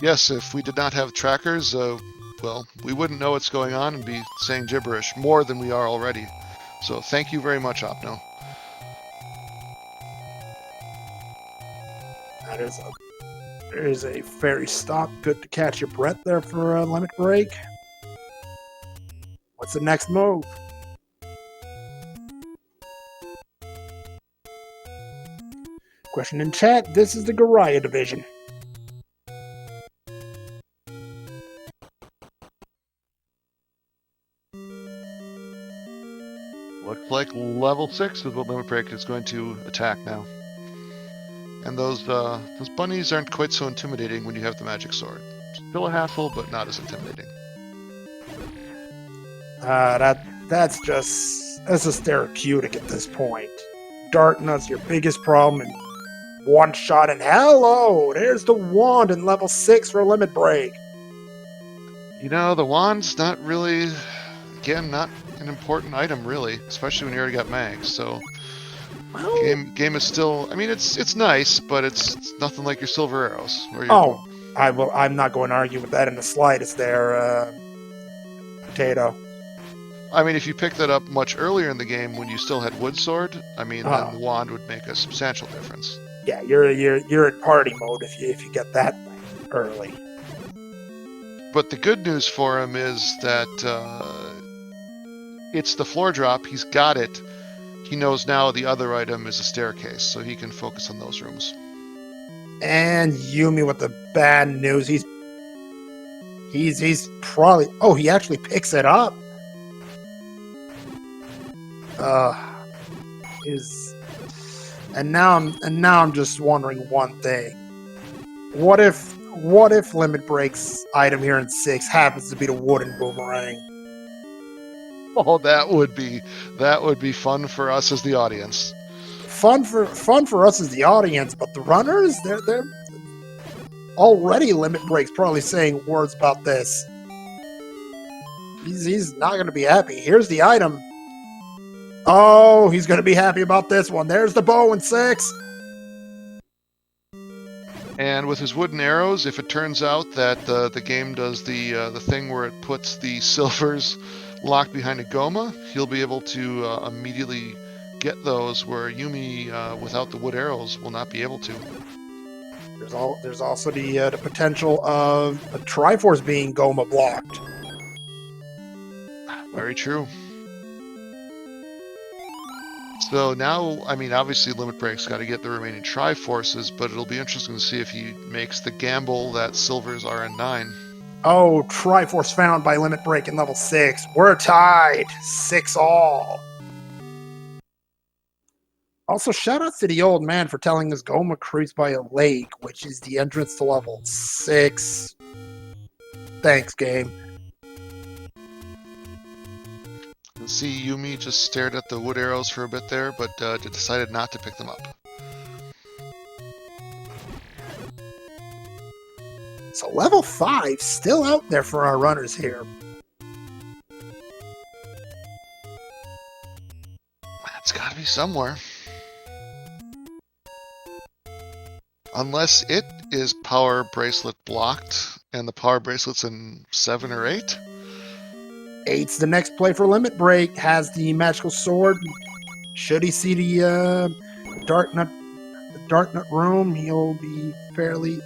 Yes, if we did not have trackers, well, we wouldn't know what's going on and be saying gibberish more than we are already. So thank you very much, Opno. There is a fairy stop. Good to catch your breath there for a Limit Break. What's the next move? Question in chat. This is the Garaya division. Looks like level 6 is what Limit Break is going to attack now. And those bunnies aren't quite so intimidating when you have the magic sword. Still a hassle, but not as intimidating. That's just therapeutic at this point. Darknut's your biggest problem, and one shot, and hello, there's the wand in level 6 for Limit Break. You know, the wand's not really, again, not an important item really, especially when you already got mags. So Well, game is still, I mean, it's nice, but it's nothing like your silver arrows. I'm not going to argue with that in the slightest there, Potato. I mean, if you picked that up much earlier in the game when you still had wood sword, I mean, then the wand would make a substantial difference. Yeah, you're in party mode if you get that early. But the good news for him is that it's the floor drop. He's got it. He knows now the other item is a staircase, so he can focus on those rooms. And Yumi with the bad news. He's probably. Oh, he actually picks it up. And now I'm just wondering one thing. What if Limit Break's item here in 6 happens to be the wooden boomerang? Oh, that would be fun for us as the audience. Fun for us as the audience, but the runners, they're already Limit Break's probably saying words about this. He's not going to be happy. Here's the item. Oh, he's going to be happy about this one. There's the bow in 6. And with his wooden arrows, if it turns out that the game does the thing where it puts the silvers locked behind a Goma, he'll be able to immediately get those where Yumi, without the wood arrows, will not be able to. There's also the potential of a Triforce being Goma blocked. Very true. So now, I mean, obviously Limit Break's got to get the remaining Triforces, but it'll be interesting to see if he makes the gamble that silvers are in 9. Oh, Triforce found by Limit Break in level 6. We're tied. 6-all. Also, shoutouts to the old man for telling us Goma creeps by a lake, which is the entrance to level 6. Thanks, game. And see, Yumi just stared at the wood arrows for a bit there, but decided not to pick them up. So level 5 still out there for our runners here. It's got to be somewhere. Unless it is power bracelet blocked, and the power bracelet's in 7 or 8. 8's the next play for Limit Break. Has the magical sword. Should he see the dark nut room, it'll be fairly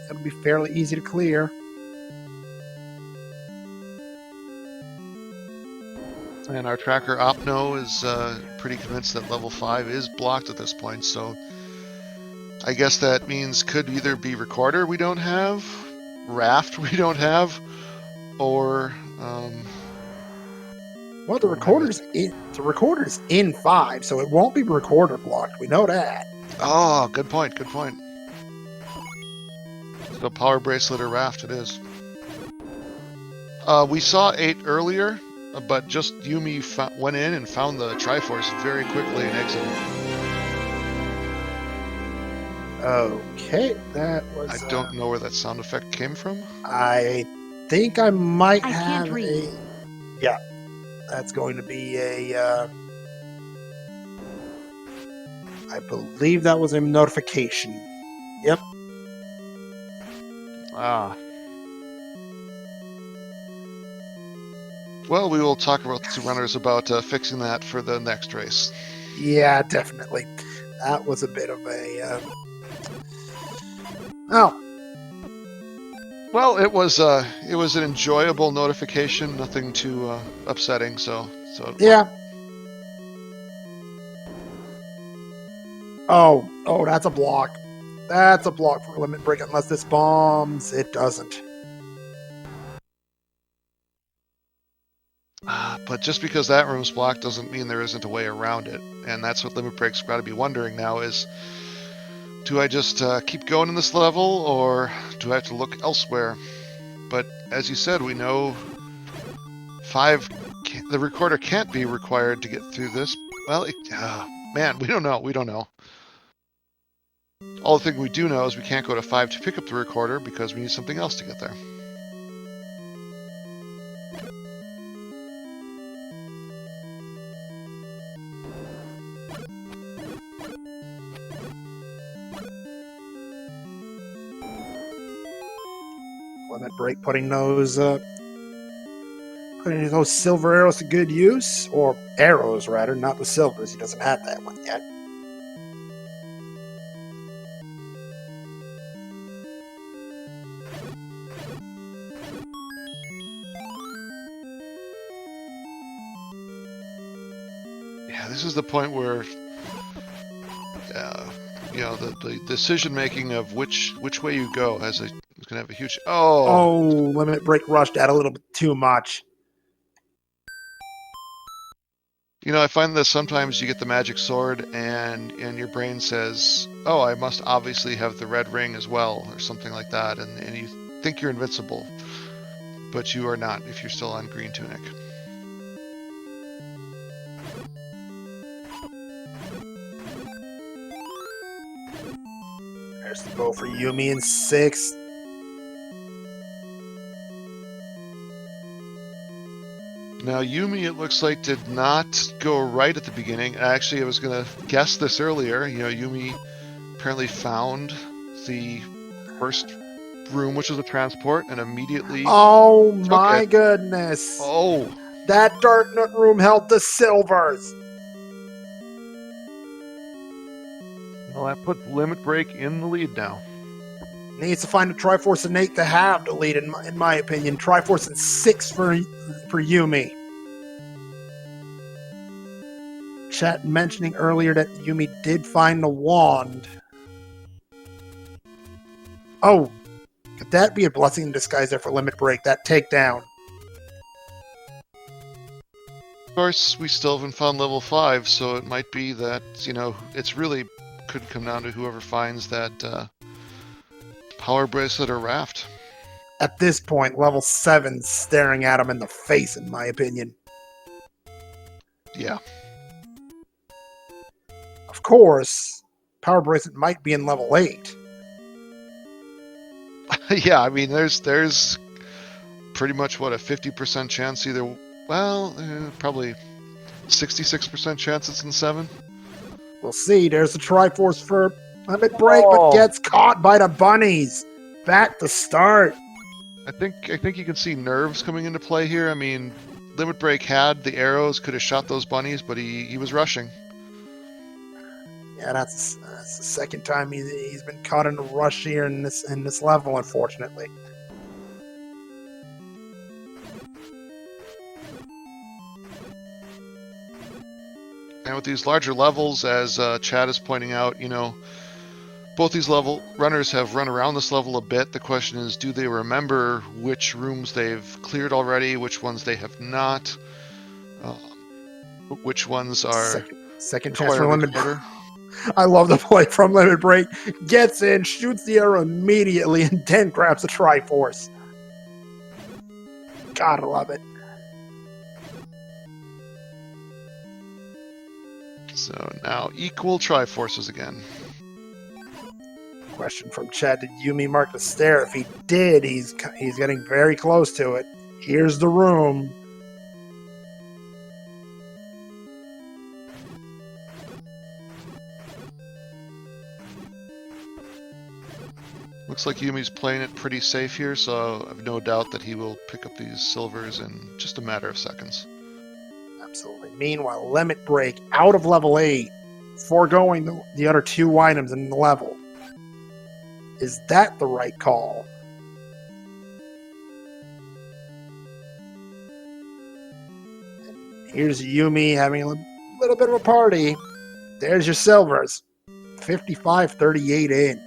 easy to clear. And our tracker Opno is pretty convinced that level 5 is blocked at this point, so I guess that means could either be Recorder we don't have, Raft we don't have, or well, the recorder's in 5, so it won't be Recorder blocked. We know that. Oh, good point. Good point. So power bracelet or Raft it is. We saw 8 earlier, but just Yumi went in and found the Triforce very quickly and exited. Okay, that was... I don't know where that sound effect came from. I think I might I have can't read. Yeah, that's going to be a... I believe that was a notification. Yep. Ah. Well, we will talk about the 2 runners about fixing that for the next race. Yeah, definitely. That was a bit of a... Oh. Well, it was an enjoyable notification, nothing too upsetting. So Yeah. Oh, that's a block. That's a block for Limit Break unless this bombs. It doesn't. But just because that room's blocked doesn't mean there isn't a way around it, and that's what Limit Break's got to be wondering now is, do I just keep going in this level, or do I have to look elsewhere? But as you said, we know 5, the Recorder can't be required to get through this. Well, man, we don't know. We don't know. All the thing we do know is we can't go to 5 to pick up the Recorder because we need something else to get there. Limit Break putting those silver arrows to good use, or arrows rather, not the silvers. He doesn't have that one yet. Yeah, this is the point where the decision making of which way you go is going to have a huge... Oh, Limit Break rushed that a little bit too much. You know, I find that sometimes you get the magic sword and your brain says, oh, I must obviously have the red ring as well, or something like that, and you think you're invincible, but you are not if you're still on green tunic. There's the bow for Yumi in 6. Now, Yumi, it looks like, did not go right at the beginning. Actually, I was going to guess this earlier. You know, Yumi apparently found the first room, which was a transport, and immediately... Oh, my goodness. Oh. That Dark Nut room held the silvers. Well, that puts Limit Break in the lead now. Needs to find a Triforce and 8 to have the lead, in my opinion. Triforce and 6 for Yumi. chat mentioning earlier that Yumi did find the wand. Oh, could that be a blessing in disguise there for Limit Break? That takedown. Of course, we still haven't found level 5, so it might be that, you know, it's really could come down to whoever finds that power bracelet or raft. At this point, level 7's staring at him in the face, in my opinion. Yeah. Of course, power bracelet might be in level 8. Yeah, I mean, there's pretty much, what, a 50% chance either... Well, probably 66% chance it's in 7. We'll see. There's the Triforce for Limit Break, but gets caught by the bunnies. Back to start. I think you can see nerves coming into play here. I mean, Limit Break had the arrows, could have shot those bunnies, but he was rushing. Yeah, that's the second time he's been caught in a rush here in this level, unfortunately. And with these larger levels, as Chad is pointing out, you know, both these level runners have run around this level a bit. The question is, do they remember which rooms they've cleared already, which ones they have not, which ones are second chance for Limit Break. I love the play from Limit Break. Gets in, shoots the arrow immediately, and then grabs the Triforce. Gotta love it. So now equal Triforces again. Question from Chad: did Yumi mark the stair? If he did, he's getting very close to it. Here's the room. Looks like Yumi's playing it pretty safe here, so I've no doubt that he will pick up these silvers in just a matter of seconds. Absolutely. Meanwhile, Limit Break out of level 8, foregoing the other 2 items in the level. Is that the right call? And here's Yumi having a little bit of a party. There's your silvers. 55-38 in.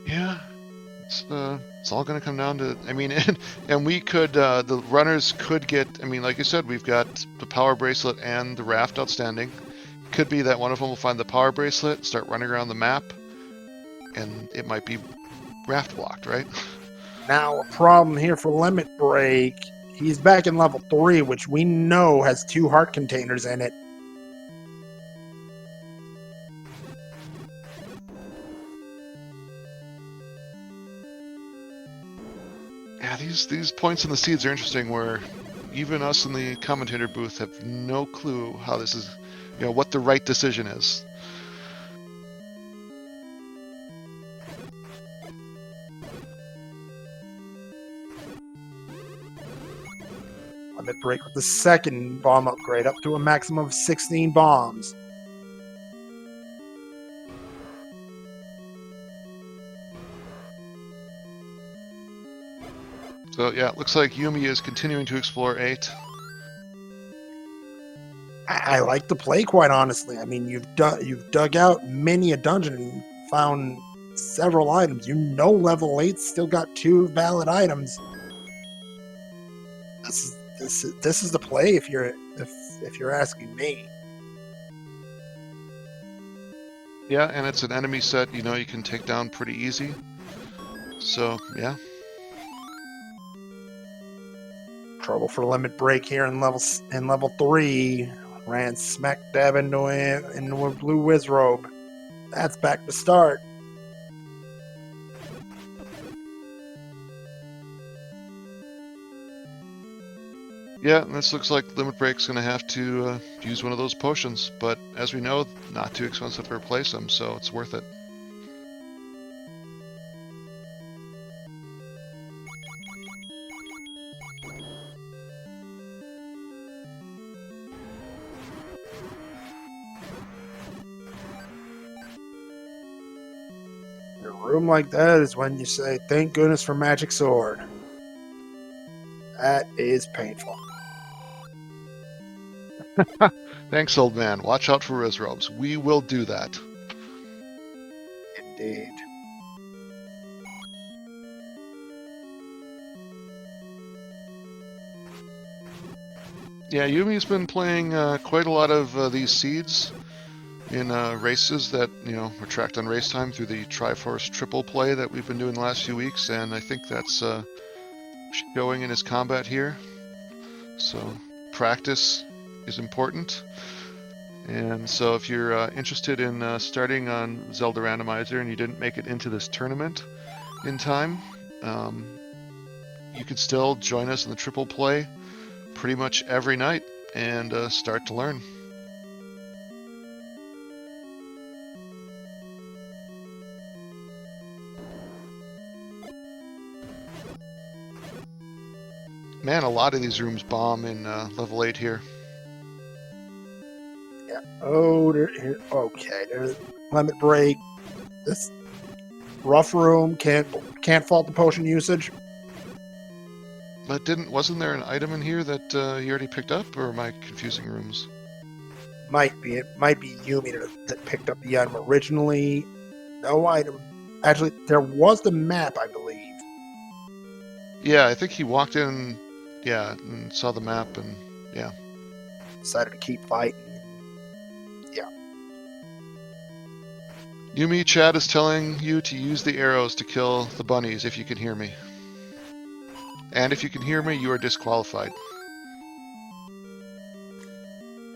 Yeah, it's all going to come down to, I mean, and we could, the runners could get, I mean, like you said, we've got the power bracelet and the raft outstanding. Could be that one of them will find the power bracelet, start running around the map, and it might be raft blocked, right? Now, a problem here for Limit Break. He's back in level 3, which we know has 2 heart containers in it. Yeah, these points in the seeds are interesting, where even us in the commentator booth have no clue how this is, you know, what the right decision is. Limit Break with the second bomb upgrade, up to a maximum of 16 bombs. So yeah, it looks like Yumi is continuing to explore 8. I like the play, quite honestly. I mean, you've dug out many a dungeon and found several items. You know, level 8's still got 2 valid items. This is the play if you're asking me. Yeah, and it's an enemy set, you know, you can take down pretty easy. So yeah. Trouble for Limit Break here in level 3. Ran smack dab into a blue whiz robe. That's back to start. Yeah, and this looks like Limit Break's going to have to use one of those potions, but as we know, not too expensive to replace them, so it's worth it. In a room like that is when you say, thank goodness for Magic Sword. That is painful. Thanks, old man. Watch out for Riz robes. We will do that. Indeed. Yeah, Yumi's been playing quite a lot of these seeds in races that, are tracked on race time through the Triforce triple play that we've been doing the last few weeks, and I think that's showing in his combat here. So practice is important. And so if you're interested in starting on Zelda Randomizer and you didn't make it into this tournament in time, you can still join us in the triple play pretty much every night and start to learn. Man, a lot of these rooms bomb in level 8 here. Yeah. Oh, okay. There's limit break. This rough room can't fault the potion usage. But wasn't there an item in here that you already picked up, or am I confusing rooms? Might be. It might be Yumi that picked up the item originally. No item. Actually, there was the map, I believe. Yeah, I think he walked in, and saw the map, and yeah. Decided to keep fighting. Yeah. Yumi, chat is telling you to use the arrows to kill the bunnies if you can hear me. And if you can hear me, you are disqualified.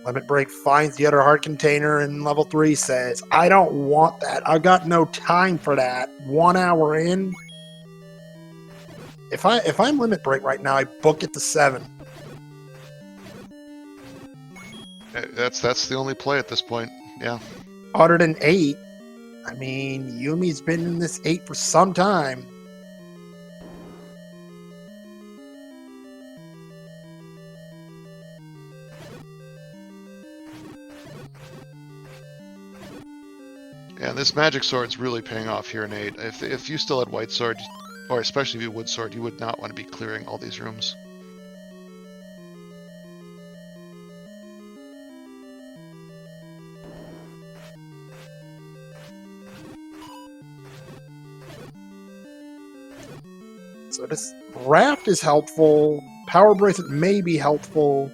Limit break finds the other heart container and level 3 says, I don't want that. I got no time for that. 1 hour in. If I'm limit break right now, I book it to 7. That's the only play at this point. Yeah. Other than 8. I mean, Yumi's been in this 8 for some time. Yeah, this magic sword's really paying off here in 8. If you still had white sword, or especially if you wood sword, you would not want to be clearing all these rooms. So this raft is helpful. Power bracelet may be helpful.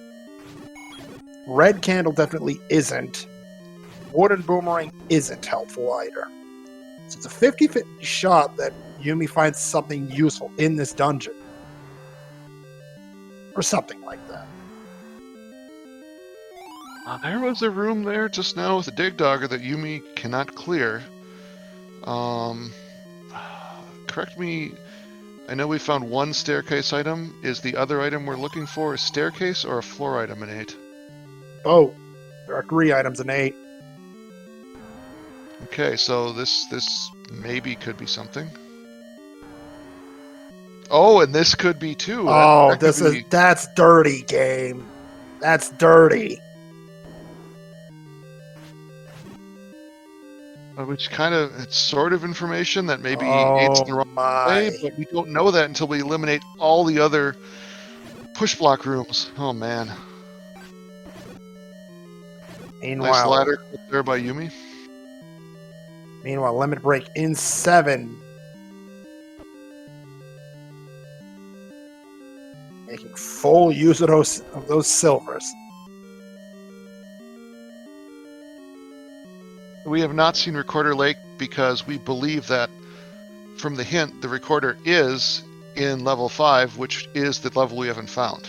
Red candle definitely isn't. Wooden boomerang isn't helpful either. So it's a 50-50 shot that Yumi finds something useful in this dungeon. Or something like that. There was a room there just now with a dig dogger that Yumi cannot clear. Correct me. I know we found one staircase item. Is the other item we're looking for a staircase or a floor item in 8? Oh, there are 3 items in 8. Okay, so this maybe could be something. Oh, and this could be too. Oh, that's dirty, game. That's dirty. Which it's sort of information that maybe it's the wrong way, but we don't know that until we eliminate all the other push block rooms. Oh man. Meanwhile, nice ladder there by Yumi. Meanwhile, limit break in 7. Making full use of those silvers. We have not seen Recorder Lake because we believe that from the hint, the recorder is in level 5, which is the level we haven't found.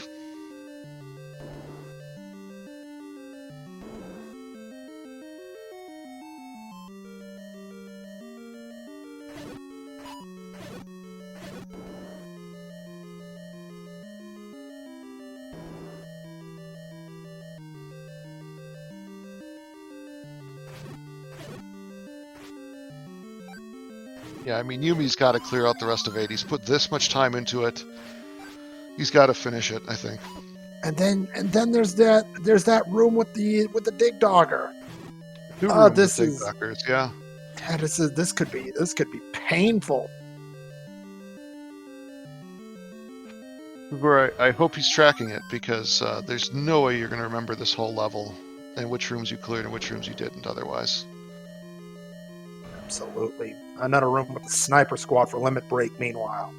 Yeah, I mean, Yumi's got to clear out the rest of 8. He's put this much time into it. He's got to finish it, I think. And then there's that room with the dig dogger. This is dockers, yeah. Yeah, this could be painful. Where I hope he's tracking it, because there's no way you're going to remember this whole level and which rooms you cleared and which rooms you didn't otherwise. Absolutely. Another room with the sniper squad for Limit Break, meanwhile.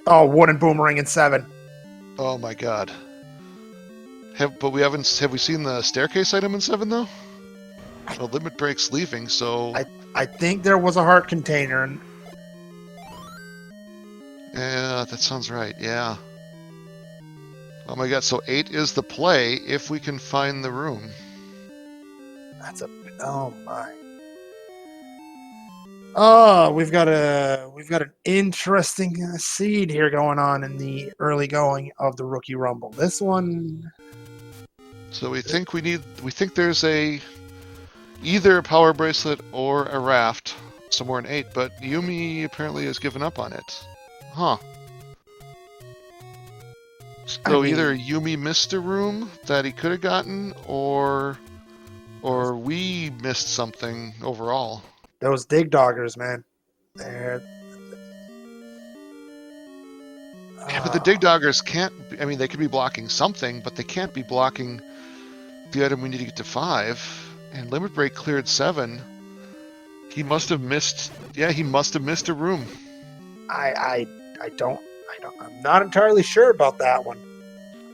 Oh, wooden boomerang in 7. Oh my god. Have we seen the staircase item in 7 though? Well, Limit Break's leaving, so I think there was a heart container. And yeah, that sounds right. Yeah. Oh my god, so 8 is the play if we can find the room. oh my. Oh, we've got an interesting seed here going on in the early going of the Rookie Rumble. This one, So we think there's either a power bracelet or a raft somewhere in 8, but Yumi apparently has given up on it. Huh. So either Yumi missed a room that he could have gotten, or we missed something overall. those dig doggers, man. They're Yeah, but the dig doggers can't. I mean, they could be blocking something, but they can't be blocking the item we need to get to 5. And Limit Break cleared 7. He must have missed. Yeah, he must have missed a room. I'm not entirely sure about that one.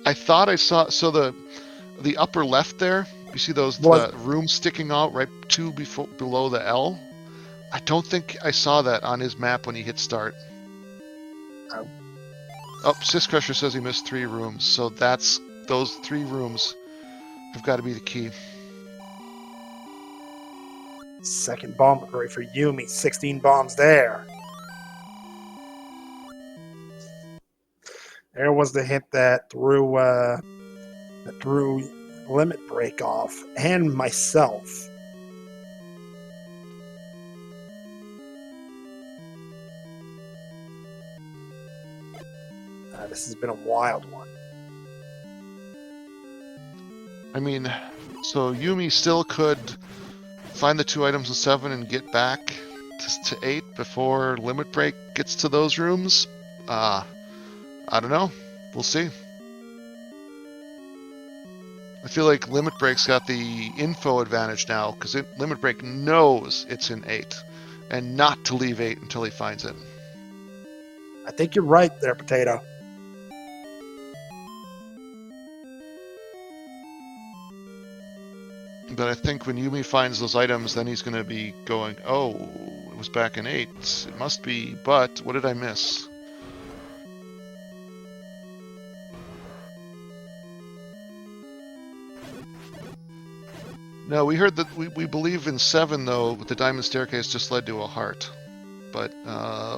I thought I saw. So the upper left there, you see those the rooms sticking out right below the L. I don't think I saw that on his map when he hit start. Oh, Sis Crusher says he missed 3 rooms, so those 3 rooms have got to be the key. Second bomb upgrade for Yumi. 16 bombs there. There was the hit that threw Limit Break off, and myself. This has been a wild one. I mean, so Yumi still could find the 2 items in 7 and get back to 8 before Limit Break gets to those rooms. I don't know. We'll see. I feel like Limit Break's got the info advantage now, because Limit Break knows it's in 8, and not to leave 8 until he finds it. I think you're right there, Potato. But I think when Yumi finds those items, then he's going to be going, oh, it was back in 8. It must be, but what did I miss? No, we heard that we believe in 7, though, but the diamond staircase just led to a heart. But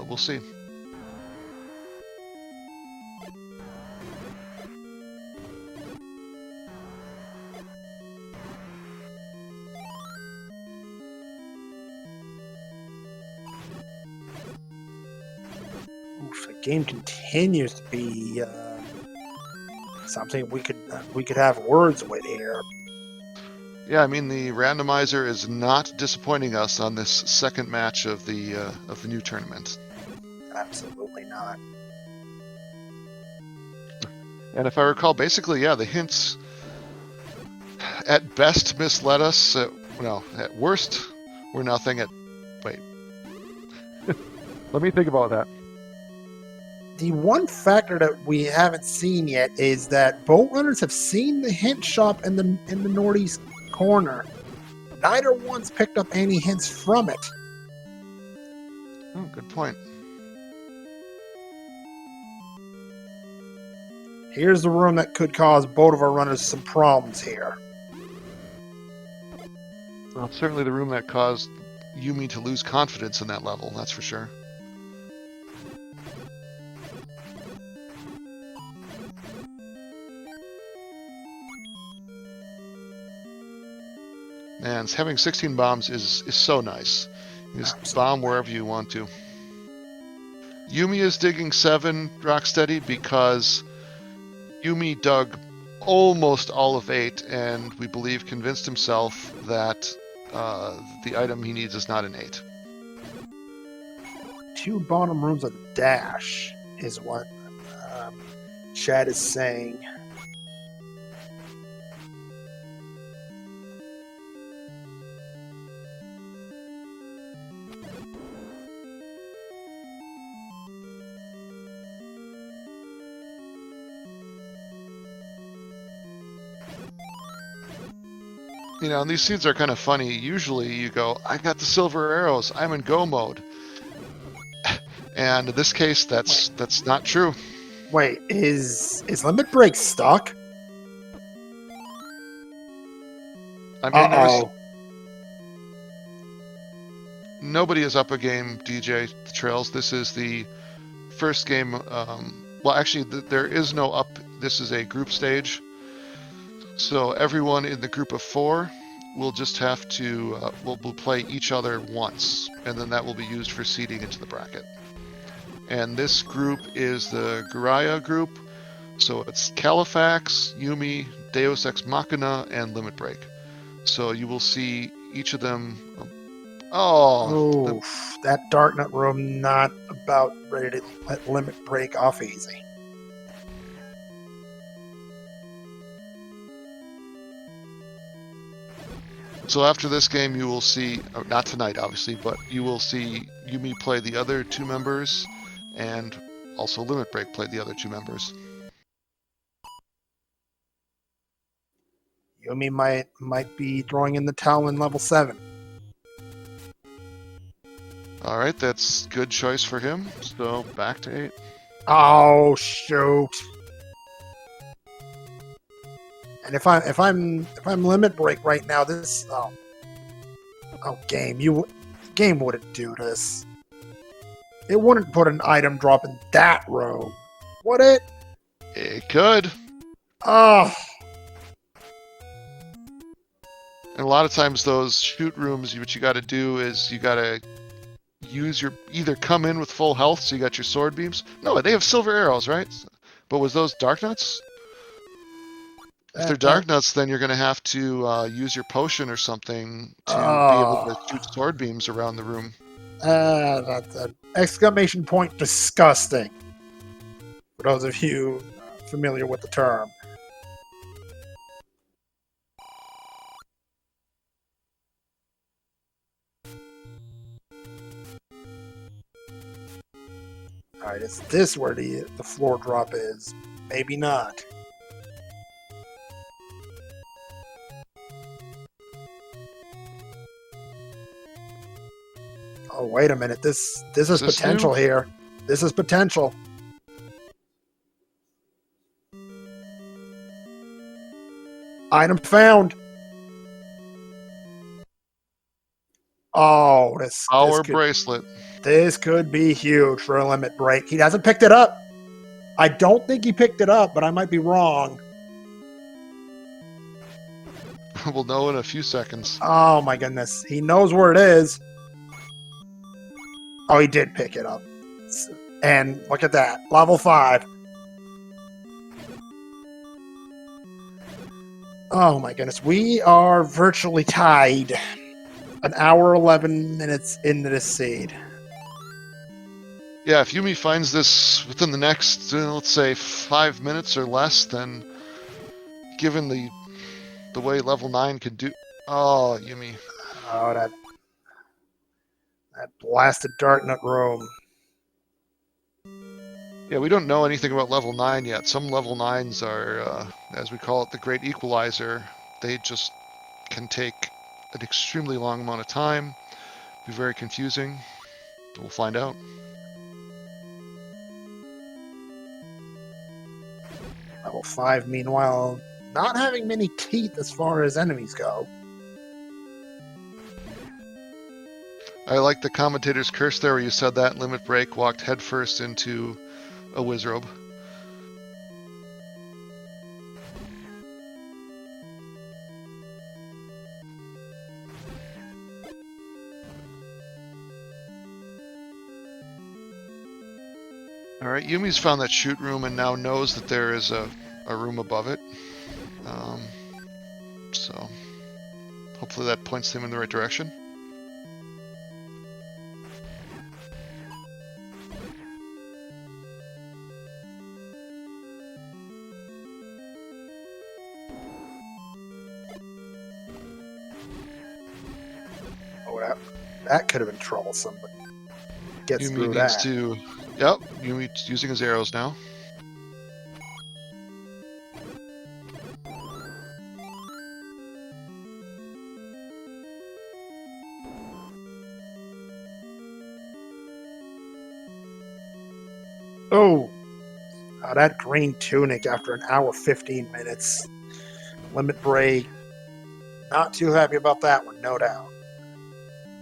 we'll see. Oof, the game continues to be something we could have words with here. Yeah, I mean, the randomizer is not disappointing us on this second match of the new tournament. Absolutely not. And if I recall, basically, yeah, the hints at best misled us. At worst, were nothing. Wait. Let me think about that. The one factor that we haven't seen yet is that boat runners have seen the hint shop in the northeast corner. Neither one's picked up any hints from it. Oh, good point. Here's the room that could cause both of our runners some problems here. Well, it's certainly the room that caused Yumi to lose confidence in that level, that's for sure. Man, having 16 bombs is so nice. You just bomb wherever you want to. Yumi is digging 7 Rocksteady because Yumi dug almost all of 8, and we believe convinced himself that the item he needs is not an 8. 2 bottom rooms of dash is what chat is saying. You know, and these scenes are kind of funny. Usually you go, I got the silver arrows, I'm in go mode. And in this case, that's not true. Wait, is Limit Break stuck? I mean, nobody is up a game, DJ Trails. This is the first game. Well, actually, there is no up. This is a group stage. So everyone in the group of 4 will just have to will play each other once, and then that will be used for seeding into the bracket. And this group is the Guraya group. So it's Califax, Yumi, Deus Ex Machina, and Limit Break. So you will see each of them. That Darknut room not about ready to let Limit Break off easy. So after this game, you will see, not tonight obviously, but you will see Yumi play the other 2 members, and also Limit Break play the other 2 members. Yumi might be throwing in the towel in level 7. All right, that's good choice for him. So back to 8. Oh shoot! And if I'm Limit Break right now, this game wouldn't do this. It wouldn't put an item drop in that room, would it? It could. Oh. And a lot of times those shoot rooms, what you got to do is you got to use either come in with full health, so you got your sword beams. No, they have silver arrows, right? But was those dark nuts? If they're dark nuts, then you're going to have to use your potion or something to be able to shoot sword beams around the room. That's an exclamation point disgusting. For those of you familiar with the term. Alright, is this where the floor drop is? Maybe not. Oh, wait a minute. This is potential here. This is potential. Item found. Oh, this bracelet. This could be huge for a Limit Break. He hasn't picked it up. I don't think he picked it up, but I might be wrong. We'll know in a few seconds. Oh my goodness. He knows where it is. Oh, he did pick it up. And look at that. Level 5. Oh my goodness. We are virtually tied. An hour, 11 minutes into this seed. Yeah, if Yumi finds this within the next, let's say, 5 minutes or less, then given the way level 9 can do... Oh, Yumi. Oh, that blasted Darknut room. Yeah, we don't know anything about level 9 yet. Some level 9s are, as we call it, the Great Equalizer. They just can take an extremely long amount of time, be very confusing. We'll find out. Level 5, meanwhile, not having many teeth as far as enemies go. I like the commentator's curse there where you said that Limit Break walked headfirst into a Wizrobe. Alright, Yumi's found that shoot room and now knows that there is a room above it. So, hopefully that points him in the right direction. That could have been troublesome, but gets Yumi through needs that. to... Yep, Yumi's using his arrows now. Oh, that green tunic after an hour 15 minutes. Limit break. Not too happy about that one, no doubt.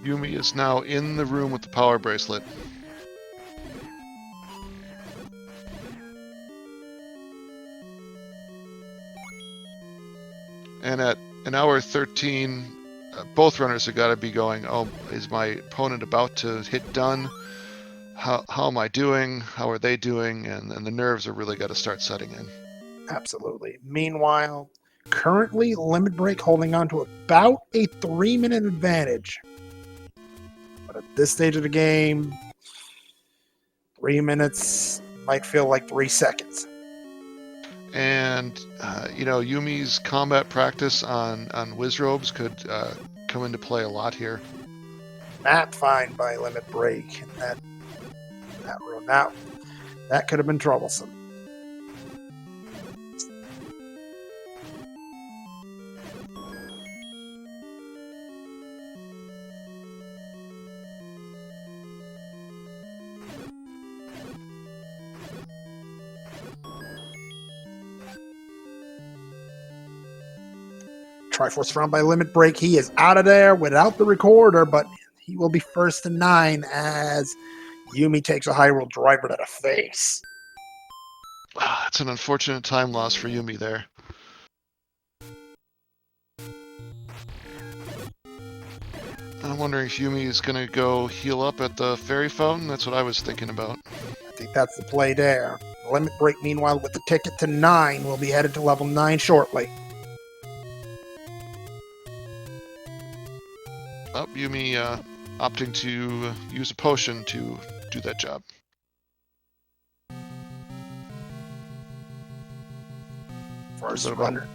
Yumi is now in the room with the power bracelet. And at an hour 13, both runners have got to be going, oh, is my opponent about to hit done? How am I doing? How are they doing? And the nerves are really got to start setting in. Absolutely. Meanwhile, currently Limit Break holding on to about a 3-minute advantage. But at this stage of the game, 3 minutes might feel like 3 seconds. And, Yumi's combat practice on Wizrobes could come into play a lot here. Not fine by Limit Break in that room. Now, that could have been troublesome. Triforce found by Limit Break. He is out of there without the recorder, but he will be first to 9 as Yumi takes a Hyrule driver to the face. That's an unfortunate time loss for Yumi there. I'm wondering if Yumi is going to go heal up at the fairy fountain. That's what I was thinking about. I think that's the play there. Limit Break, meanwhile, with the ticket to 9, will be headed to level 9 shortly. Yumi opting to use a potion to do that job. First runner.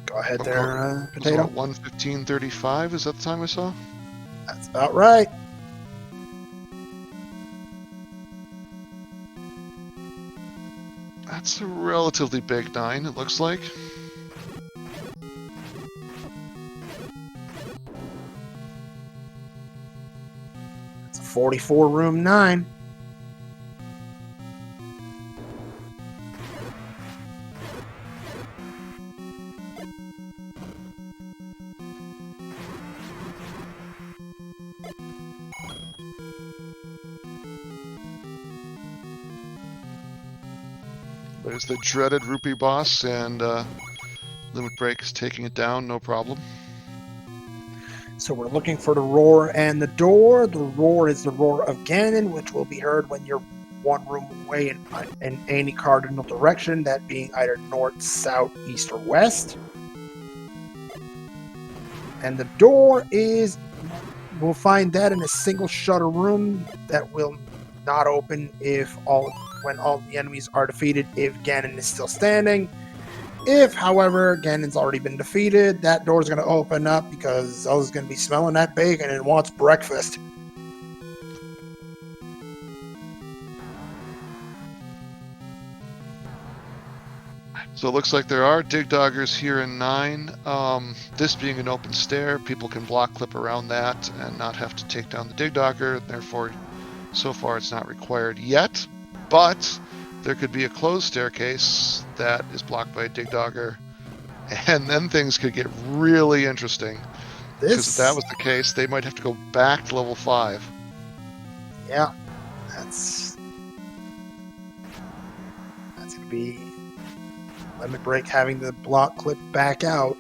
Go ahead there, Potato. 1:15:35, is that the time I saw? That's about right. That's a relatively big 9, it looks like. It's a 44 room 9. There's the dreaded rupee boss, and Limit Break is taking it down, no problem. So we're looking for the roar and the door. The roar is the roar of Ganon, which will be heard when you're one room away in any cardinal direction, that being either north, south, east, or west. And the door is, we'll find that in a single shutter room that will not open when all the enemies are defeated, if Ganon is still standing. If, however, Ganon's already been defeated, that door's going to open up because Zelda's going to be smelling that bacon and wants breakfast. So it looks like there are dig doggers here in 9. This being an open stair, people can block clip around that and not have to take down the dig dogger. Therefore, so far it's not required yet. But there could be a closed staircase that is blocked by a dig dogger, and then things could get really interesting. Because if that was the case, they might have to go back to level 5. Yeah, that's going to be Limit Break having the block clip back out.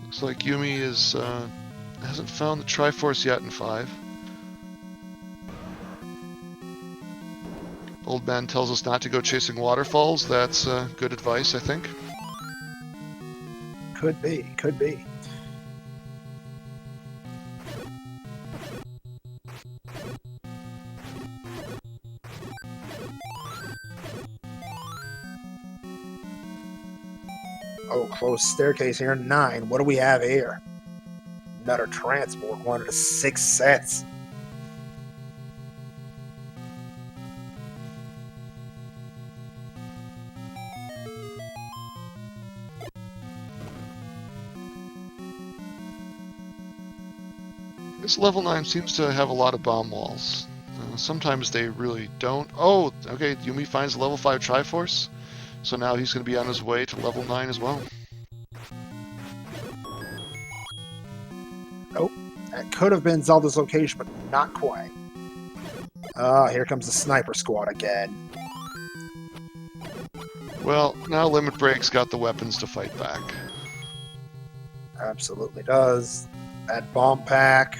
Looks like Yumi hasn't found the Triforce yet in 5. Old man tells us not to go chasing waterfalls. That's good advice, I think. Could be, could be. Oh, closed staircase here. 9. What do we have here? Another transport. 1 of the 6 sets. This level 9 seems to have a lot of bomb walls. Sometimes they really don't. Oh, okay, Yumi finds a level 5 Triforce. So now he's going to be on his way to level 9 as well. Nope. That could have been Zelda's location, but not quite. Here comes the sniper squad again. Well, now Limit Break's got the weapons to fight back. Absolutely does. That bomb pack.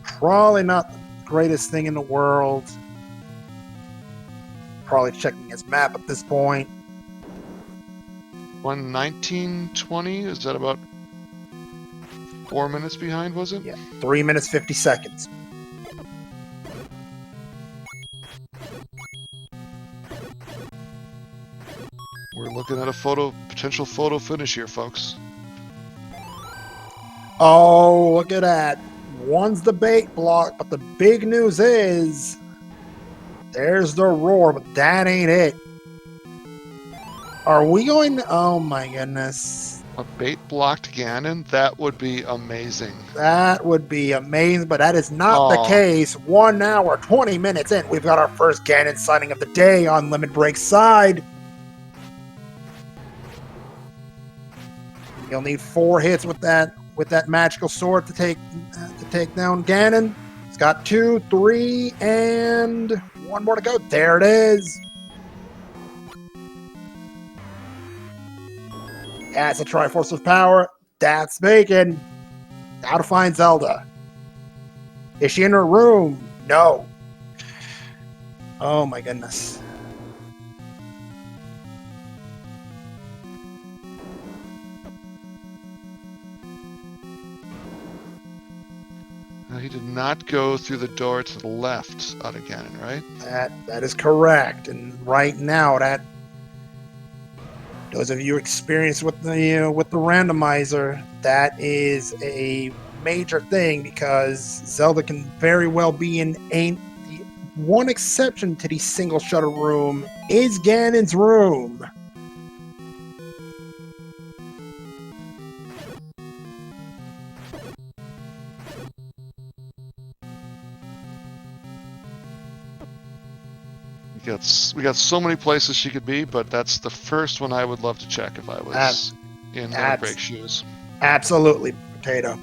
Probably not the greatest thing in the world. Probably checking his map at this point. 1:19:20? Is that about 4 minutes behind, was it? Yeah, 3 minutes, 50 seconds. We're looking at a potential photo finish here, folks. Oh, look at that. One's the bait block, but the big news is there's the roar, but that ain't it. Are we going? Oh my goodness. A bait blocked Ganon? That would be amazing. That would be amazing, but that is not the case. 1 hour, 20 minutes in. We've got our first Ganon sighting of the day on Limit Break's side. You'll need 4 hits with that magical sword to take down Ganon. It's got 2, 3, and 1 more to go. There it is. That's a Triforce of Power. That's bacon. Now to find Zelda. Is she in her room? No. Oh my goodness. He did not go through the door to the left out of Ganon, right? That is correct. And right now, that those of you experienced with the randomizer, that is a major thing because Zelda can very well be in the one exception to the single shutter room is Ganon's room. We got so many places she could be, but that's the first one I would love to check if I was in Limit Break shoes. Absolutely, Potato.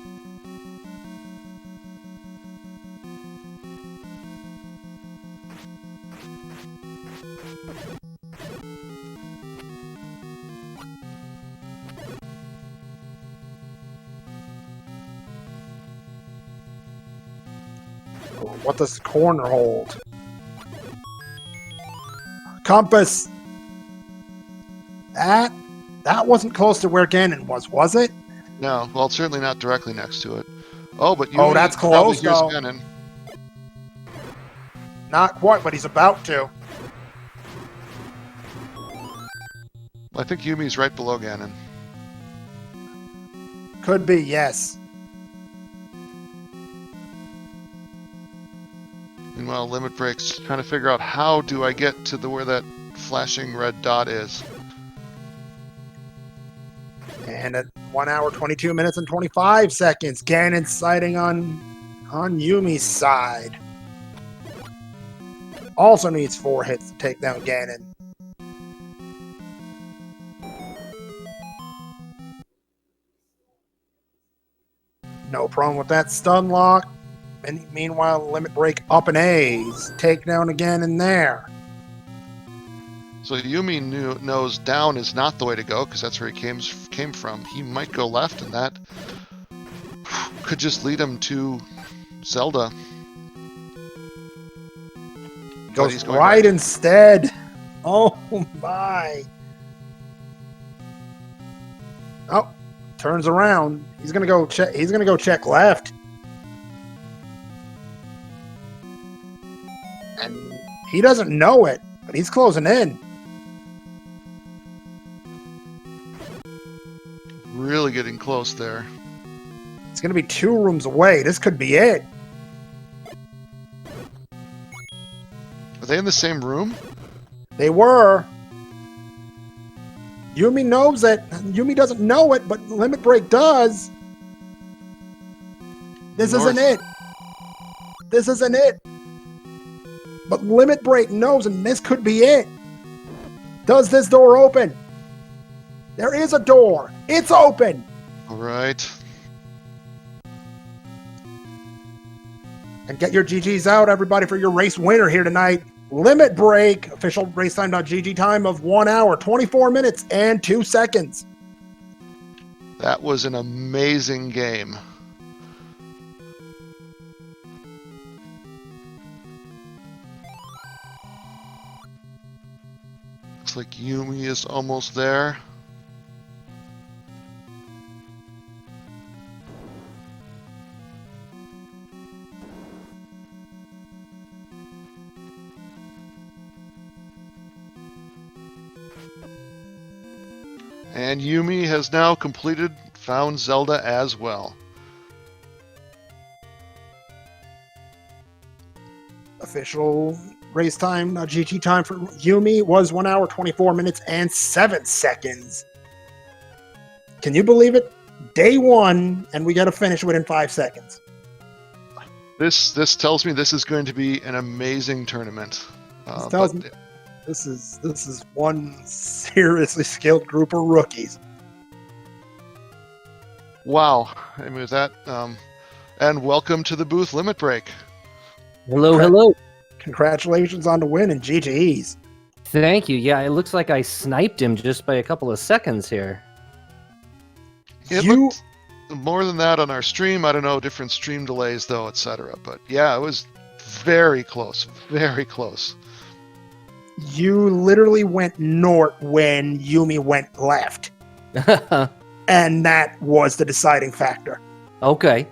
What does the corner hold? Compass. That wasn't close to where Ganon was it? No, well, certainly not directly next to it. Oh, but you that's close, though. Ganon. Not quite, but he's about to. I think Yumi's right below Ganon. Could be, yes. Meanwhile, Limit Break's trying to figure out how do I get to where that flashing red dot is. And at 1 hour, 22 minutes, and 25 seconds, Ganon sighting on Yumi's side. Also needs 4 hits to take down Ganon. No problem with that stun lock. And meanwhile, Limit Break up an A's. Take down again in there. So Yumi knows down is not the way to go because that's where he came from. He might go left, and that could just lead him to Zelda. Goes right instead. Oh my. Oh, turns around. He's gonna go check. He's gonna go check left. And he doesn't know it, but he's closing in. really getting close there. It's going to be 2 rooms away. This could be it. Are they in the same room? They were. Yumi knows it. Yumi doesn't know it, but Limit Break does. This isn't it. This isn't it. But Limit Break knows, and this could be it. Does this door open? There is a door. It's open. All right. And get your GGs out, everybody, for your race winner here tonight. Limit Break, official racetime.gg time of 1 hour, 24 minutes, and 2 seconds. That was an amazing game. Looks like Yumi is almost there. And Yumi has now found Zelda as well. Official race time, GT time for Yumi was 1 hour, 24 minutes, and 7 seconds. Can you believe it? Day 1, and we got to finish within 5 seconds. This tells me this is going to be an amazing tournament. This tells me this is one seriously skilled group of rookies. Wow. I mean, with that, and welcome to the booth, Limit Break. Hello, hello. Congratulations on the win and GG's. Thank you. Yeah, it looks like I sniped him just by a couple of seconds here. It looked more than that on our stream. I don't know, different stream delays though, etc. But yeah, it was very close, very close. You literally went north when Yumi went left. And that was the deciding factor. Okay.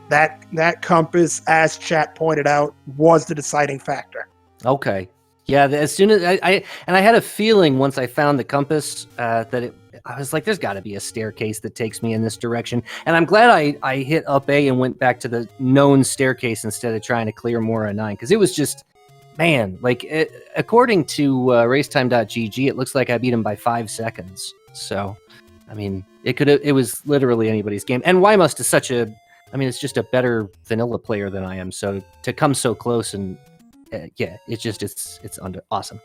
That compass, as chat pointed out, was the deciding factor. Okay. Yeah, as soon as I had a feeling once I found the compass that I was like, there's got to be a staircase that takes me in this direction. And I'm glad I hit up A and went back to the known staircase instead of trying to clear Mora 9, because it was just, man, like according to racetime.gg, it looks like I beat him by 5 seconds. So, I mean, it was literally anybody's game. And Ymust is it's just a better vanilla player than I am. So to come so close and it's awesome.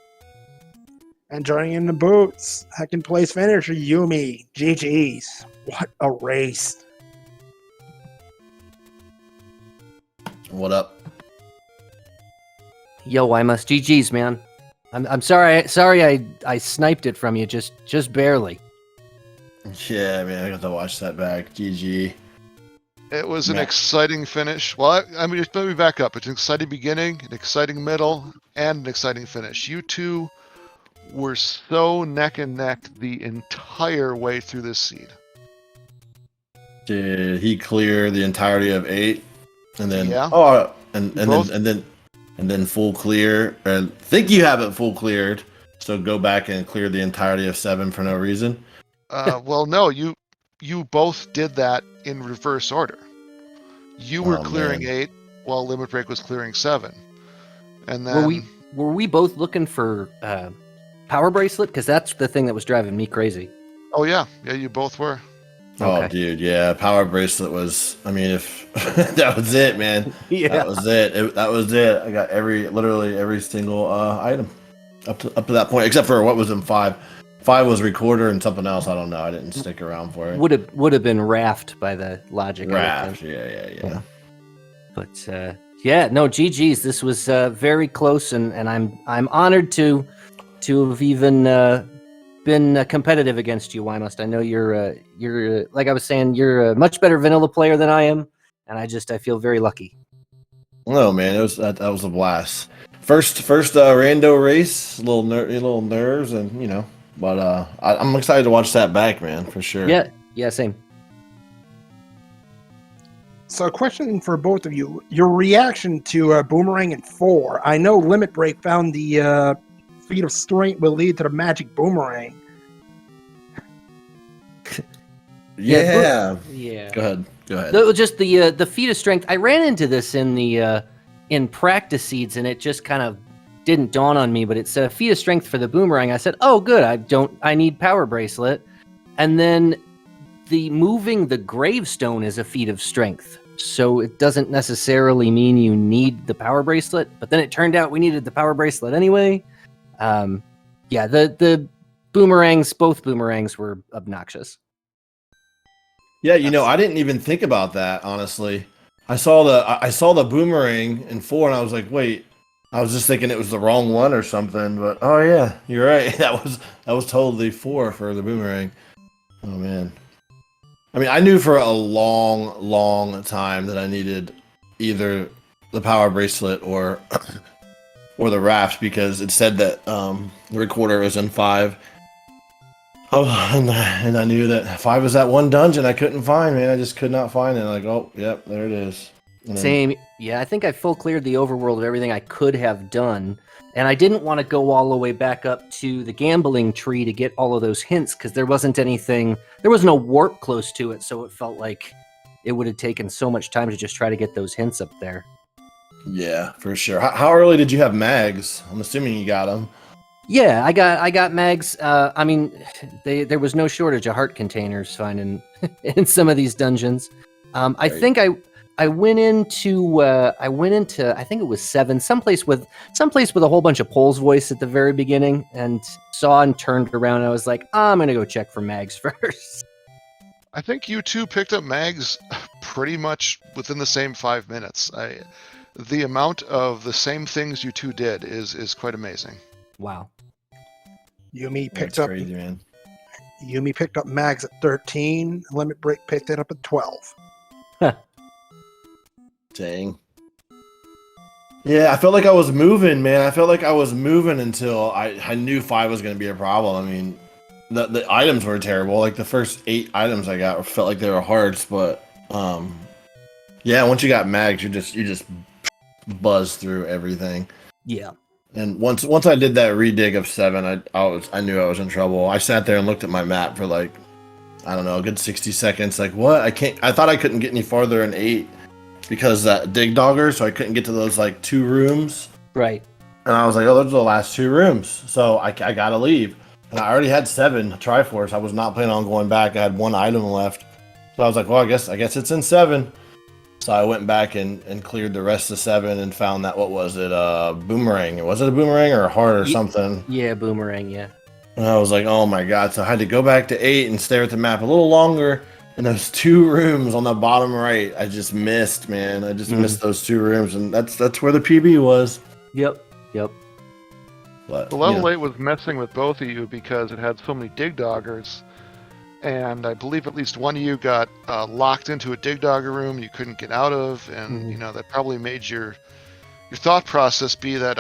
And joining in the boots, second place finisher, Yumi. GG's. What a race. What up? Yo, Ymust, GG's, man. I'm sorry I sniped it from you just barely. Yeah, man, I got to watch that back. GG. It was an exciting finish. Well, I mean, let me back up. It's an exciting beginning, an exciting middle, and an exciting finish. You two were so neck and neck the entire way through this seed. Did he clear the entirety of 8? And then and then full clear? I think you have it full cleared. So go back and clear the entirety of 7 for no reason. Well, no, you both did that in reverse order. You were clearing 8 while Limit Break was clearing 7. And then were we both looking for power bracelet? Because that's the thing that was driving me crazy. Oh yeah, you both were. Oh, dude, yeah, power bracelet was. I mean, if that was it, man. Yeah, that was it. That was it. I got literally every single item up to that point, except for what was in 5. 5 was recorder and something else. I don't know. I didn't stick around for it. Would have been raft by the logic. Raft, yeah. But no, GG's. This was very close, and I'm honored to have even been competitive against you, Ymust. I know you're like I was saying, you're a much better vanilla player than I am, and I feel very lucky. No, man, that was a blast. First rando race, little nerves, and but I'm excited to watch that back, man, for sure. Yeah, same. So a question for both of you. Your reaction to Boomerang in 4. I know Limit Break found the feat of strength will lead to the magic boomerang. Yeah. Yeah. Go ahead. Just the feat of strength. I ran into this in the in practice seeds, and it just kind of didn't dawn on me. But it said a feat of strength for the boomerang. I said, "Oh, good. I need power bracelet." And then the moving the gravestone is a feat of strength, so it doesn't necessarily mean you need the power bracelet. But then it turned out we needed the power bracelet anyway. Yeah, the boomerangs, both boomerangs were obnoxious. Yeah, I didn't even think about that, honestly. I saw the boomerang in 4 and I was like, wait, I was just thinking it was the wrong one or something, but oh yeah, you're right. That was totally 4 for the boomerang. Oh man. I mean, I knew for a long, long time that I needed either the power bracelet or the raft because it said that the recorder was in 5. Oh, and I knew that 5 was that one dungeon I couldn't find, man. I just could not find it. Like, oh, yep, there it is. And Same. Yeah, I think I full cleared the overworld of everything I could have done. And I didn't want to go all the way back up to the gambling tree to get all of those hints because there wasn't anything, there was no warp close to it. So it felt like it would have taken so much time to just try to get those hints up there. Yeah, for sure. How early did you have mags? I'm assuming you got them. Yeah, I got mags. I mean, there was no shortage of heart containers finding in some of these dungeons. I think I went into I think it was 7, someplace with a whole bunch of Pole's voice at the very beginning, and saw and turned around. And I was like, I'm gonna go check for mags first. I think you two picked up mags pretty much within the same 5 minutes. The amount of the same things you two did is quite amazing. Wow. Yumi picked That's up crazy, man. Yumi picked up mags at 13. Limit Break picked it up at 12. Dang. Yeah, I felt like I was moving, man. I felt like I was moving until I knew 5 was going to be a problem. I mean, the items were terrible. Like the first 8 items I got felt like they were hards, but yeah, once you got mags, you just buzz through everything. Yeah. And once I did that redig of 7, I knew I was in trouble. I sat there and looked at my map for like, I don't know, a good 60 seconds. Like, what? I thought I couldn't get any farther in 8 because that dig dogger, so I couldn't get to those like 2 rooms. Right. And I was like, oh, those are the last 2 rooms, so I gotta leave. And I already had 7 Triforce. I was not planning on going back. I had 1 item left, so I was like, well, I guess it's in 7. So I went back and cleared the rest of 7 and found that, what was it, boomerang? Was it a boomerang or a heart or something? Yeah, boomerang, yeah. And I was like, oh my god. So I had to go back to 8 and stare at the map a little longer. And those 2 rooms on the bottom right, I just missed, man. I just missed those 2 rooms. And that's where the PB was. Yep. But, The level 8 was messing with both of you because it had so many dig doggers. And I believe at least one of you got locked into a dig dogger room you couldn't get out of, and that probably made your thought process be that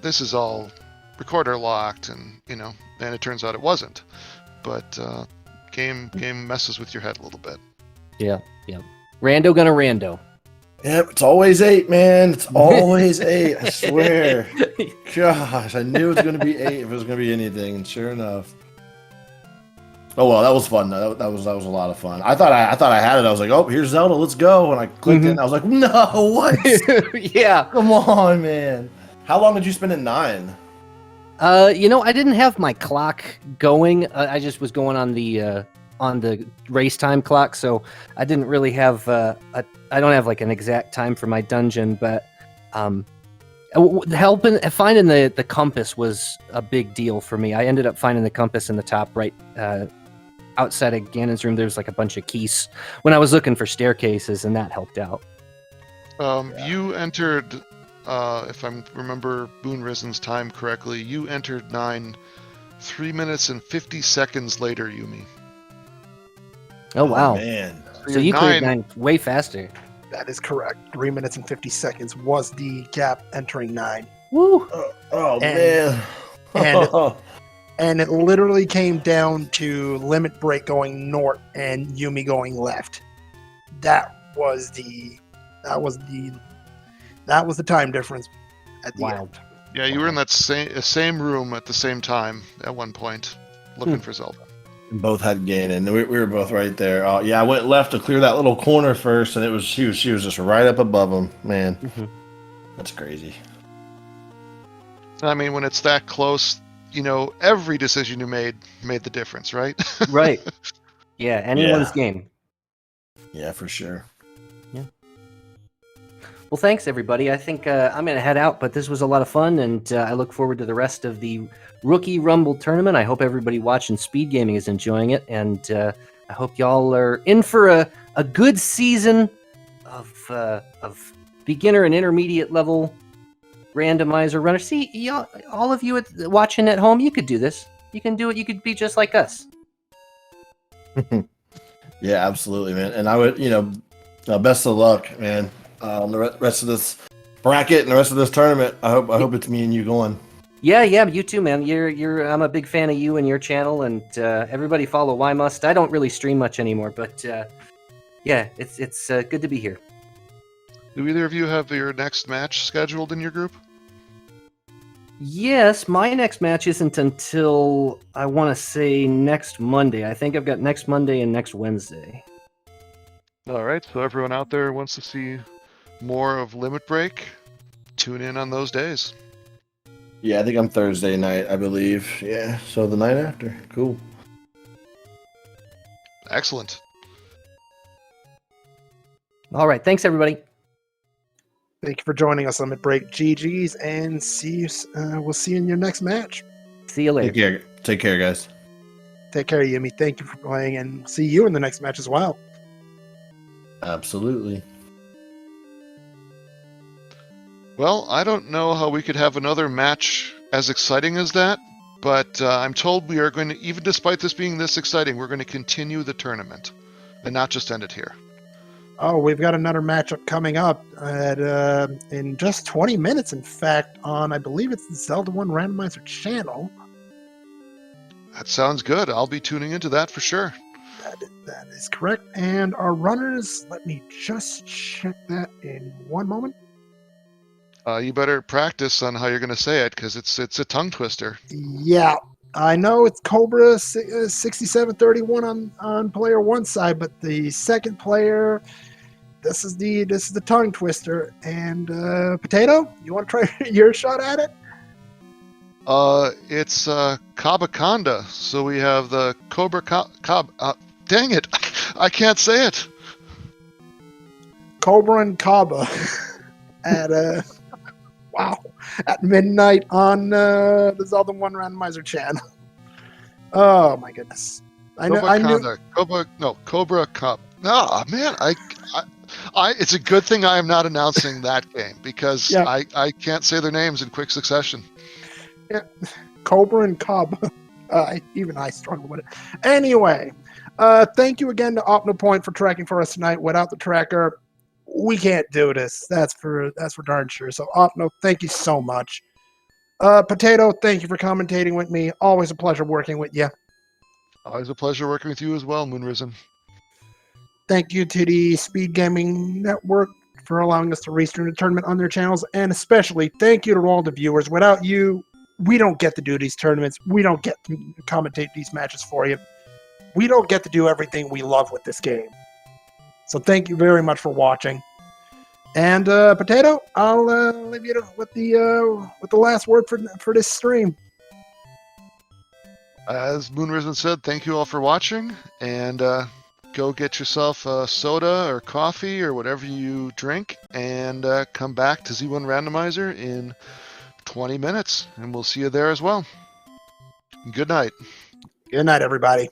this is all recorder locked, and and it turns out it wasn't. But game messes with your head a little bit. Yeah. Rando gonna rando. Yep, it's always 8, man. It's always 8. I swear. Gosh, I knew it was going to be 8 if it was going to be anything, and sure enough. Oh well, that was fun. That was a lot of fun. I thought I had it. I was like, oh, here's Zelda. Let's go. And I clicked it. And I was like, no, what? Yeah. Come on, man. How long did you spend at 9? I didn't have my clock going. I just was going on the race time clock, so I didn't really have I don't have like an exact time for my dungeon, but finding the compass was a big deal for me. I ended up finding the compass in the top right outside of Ganon's room. There's like a bunch of keys when I was looking for staircases, and that helped out. You entered, if I remember Boon Risen's time correctly, you entered 9 3 minutes and 50 seconds later, Yumi. Oh wow, man! So you cleared 9 way faster. That is correct. 3 minutes and 50 seconds was the gap entering 9. Woo! Man! And it literally came down to Limit Break going north and Yumi going left. That was the time difference at the end. Yeah, you were in that same room at the same time at one point, looking for Zelda. Both had gain, and we were both right there. Yeah, I went left to clear that little corner first, and she was just right up above him. Man, that's crazy. I mean, when it's that close, every decision you made the difference, right? Right. Yeah, anyone's game. Yeah, for sure. Yeah. Well, thanks, everybody. I think I'm going to head out, but this was a lot of fun, and I look forward to the rest of the Rookie Rumble tournament. I hope everybody watching Speed Gaming is enjoying it, and I hope y'all are in for a good season of beginner and intermediate level randomizer runners. See, y'all, all of you watching at home, you could do this. You can do it. You could be just like us. Yeah, absolutely, man. And I would, best of luck, man. On the rest of this bracket and the rest of this tournament. I hope it's me and you going. Yeah, you too, man. I'm a big fan of you and your channel, and everybody follow YmustUhateME. I don't really stream much anymore, but yeah, it's good to be here. Do either of you have your next match scheduled in your group? Yes, my next match isn't until, I want to say, next Monday. I think I've got next Monday and next Wednesday. All right, so everyone out there wants to see more of Limit Break, tune in on those days. Yeah, I think I'm Thursday night, I believe. Yeah, so the night after. Cool. Excellent. All right, thanks, everybody. Thank you for joining us on Limit Break. GG's, and see you. We'll see you in your next match. See you later. Take care, guys. Take care, Yumi. Thank you for playing, and see you in the next match as well. Absolutely. Well, I don't know how we could have another match as exciting as that, but I'm told we are going to, even despite this being this exciting, we're going to continue the tournament and not just end it here. Oh, we've got another matchup coming up in just 20 minutes, in fact, on, I believe it's the Z1R Randomizer channel. That sounds good. I'll be tuning into that for sure. That is correct. And our runners, let me just check that in one moment. You better practice on how you're going to say it, because it's a tongue twister. Yeah, I know it's Cobra 6731 on player one side, but the second player, this is the tongue twister. And Potato, you want to try your shot at it? It's Cabaconda. So we have the Cobra dang it, I can't say it. Cobra and Caba at at midnight on the Z1R Randomizer channel. Oh my goodness! Cobra Cup. No, man, it's a good thing I am not announcing that game, because I can't say their names in quick succession. Yeah, Cobra and Caba. Even I struggle with it. Anyway, thank you again to OpnoPoint for tracking for us tonight. Without the tracker, we can't do this. That's for darn sure. So Opno, thank you so much. Potato, thank you for commentating with me. Always a pleasure working with you. Always a pleasure working with you as well, Moonrisen. Thank you to the Speed Gaming Network for allowing us to restream the tournament on their channels, and especially thank you to all the viewers. Without you, we don't get to do these tournaments. We don't get to commentate these matches for you. We don't get to do everything we love with this game. So thank you very much for watching. And Potato, I'll leave you with the last word for this stream. As Moonrisen said, thank you all for watching, and go get yourself a soda or coffee or whatever you drink, and come back to Z1 Randomizer in 20 minutes, and we'll see you there as well. Good night. Good night, everybody.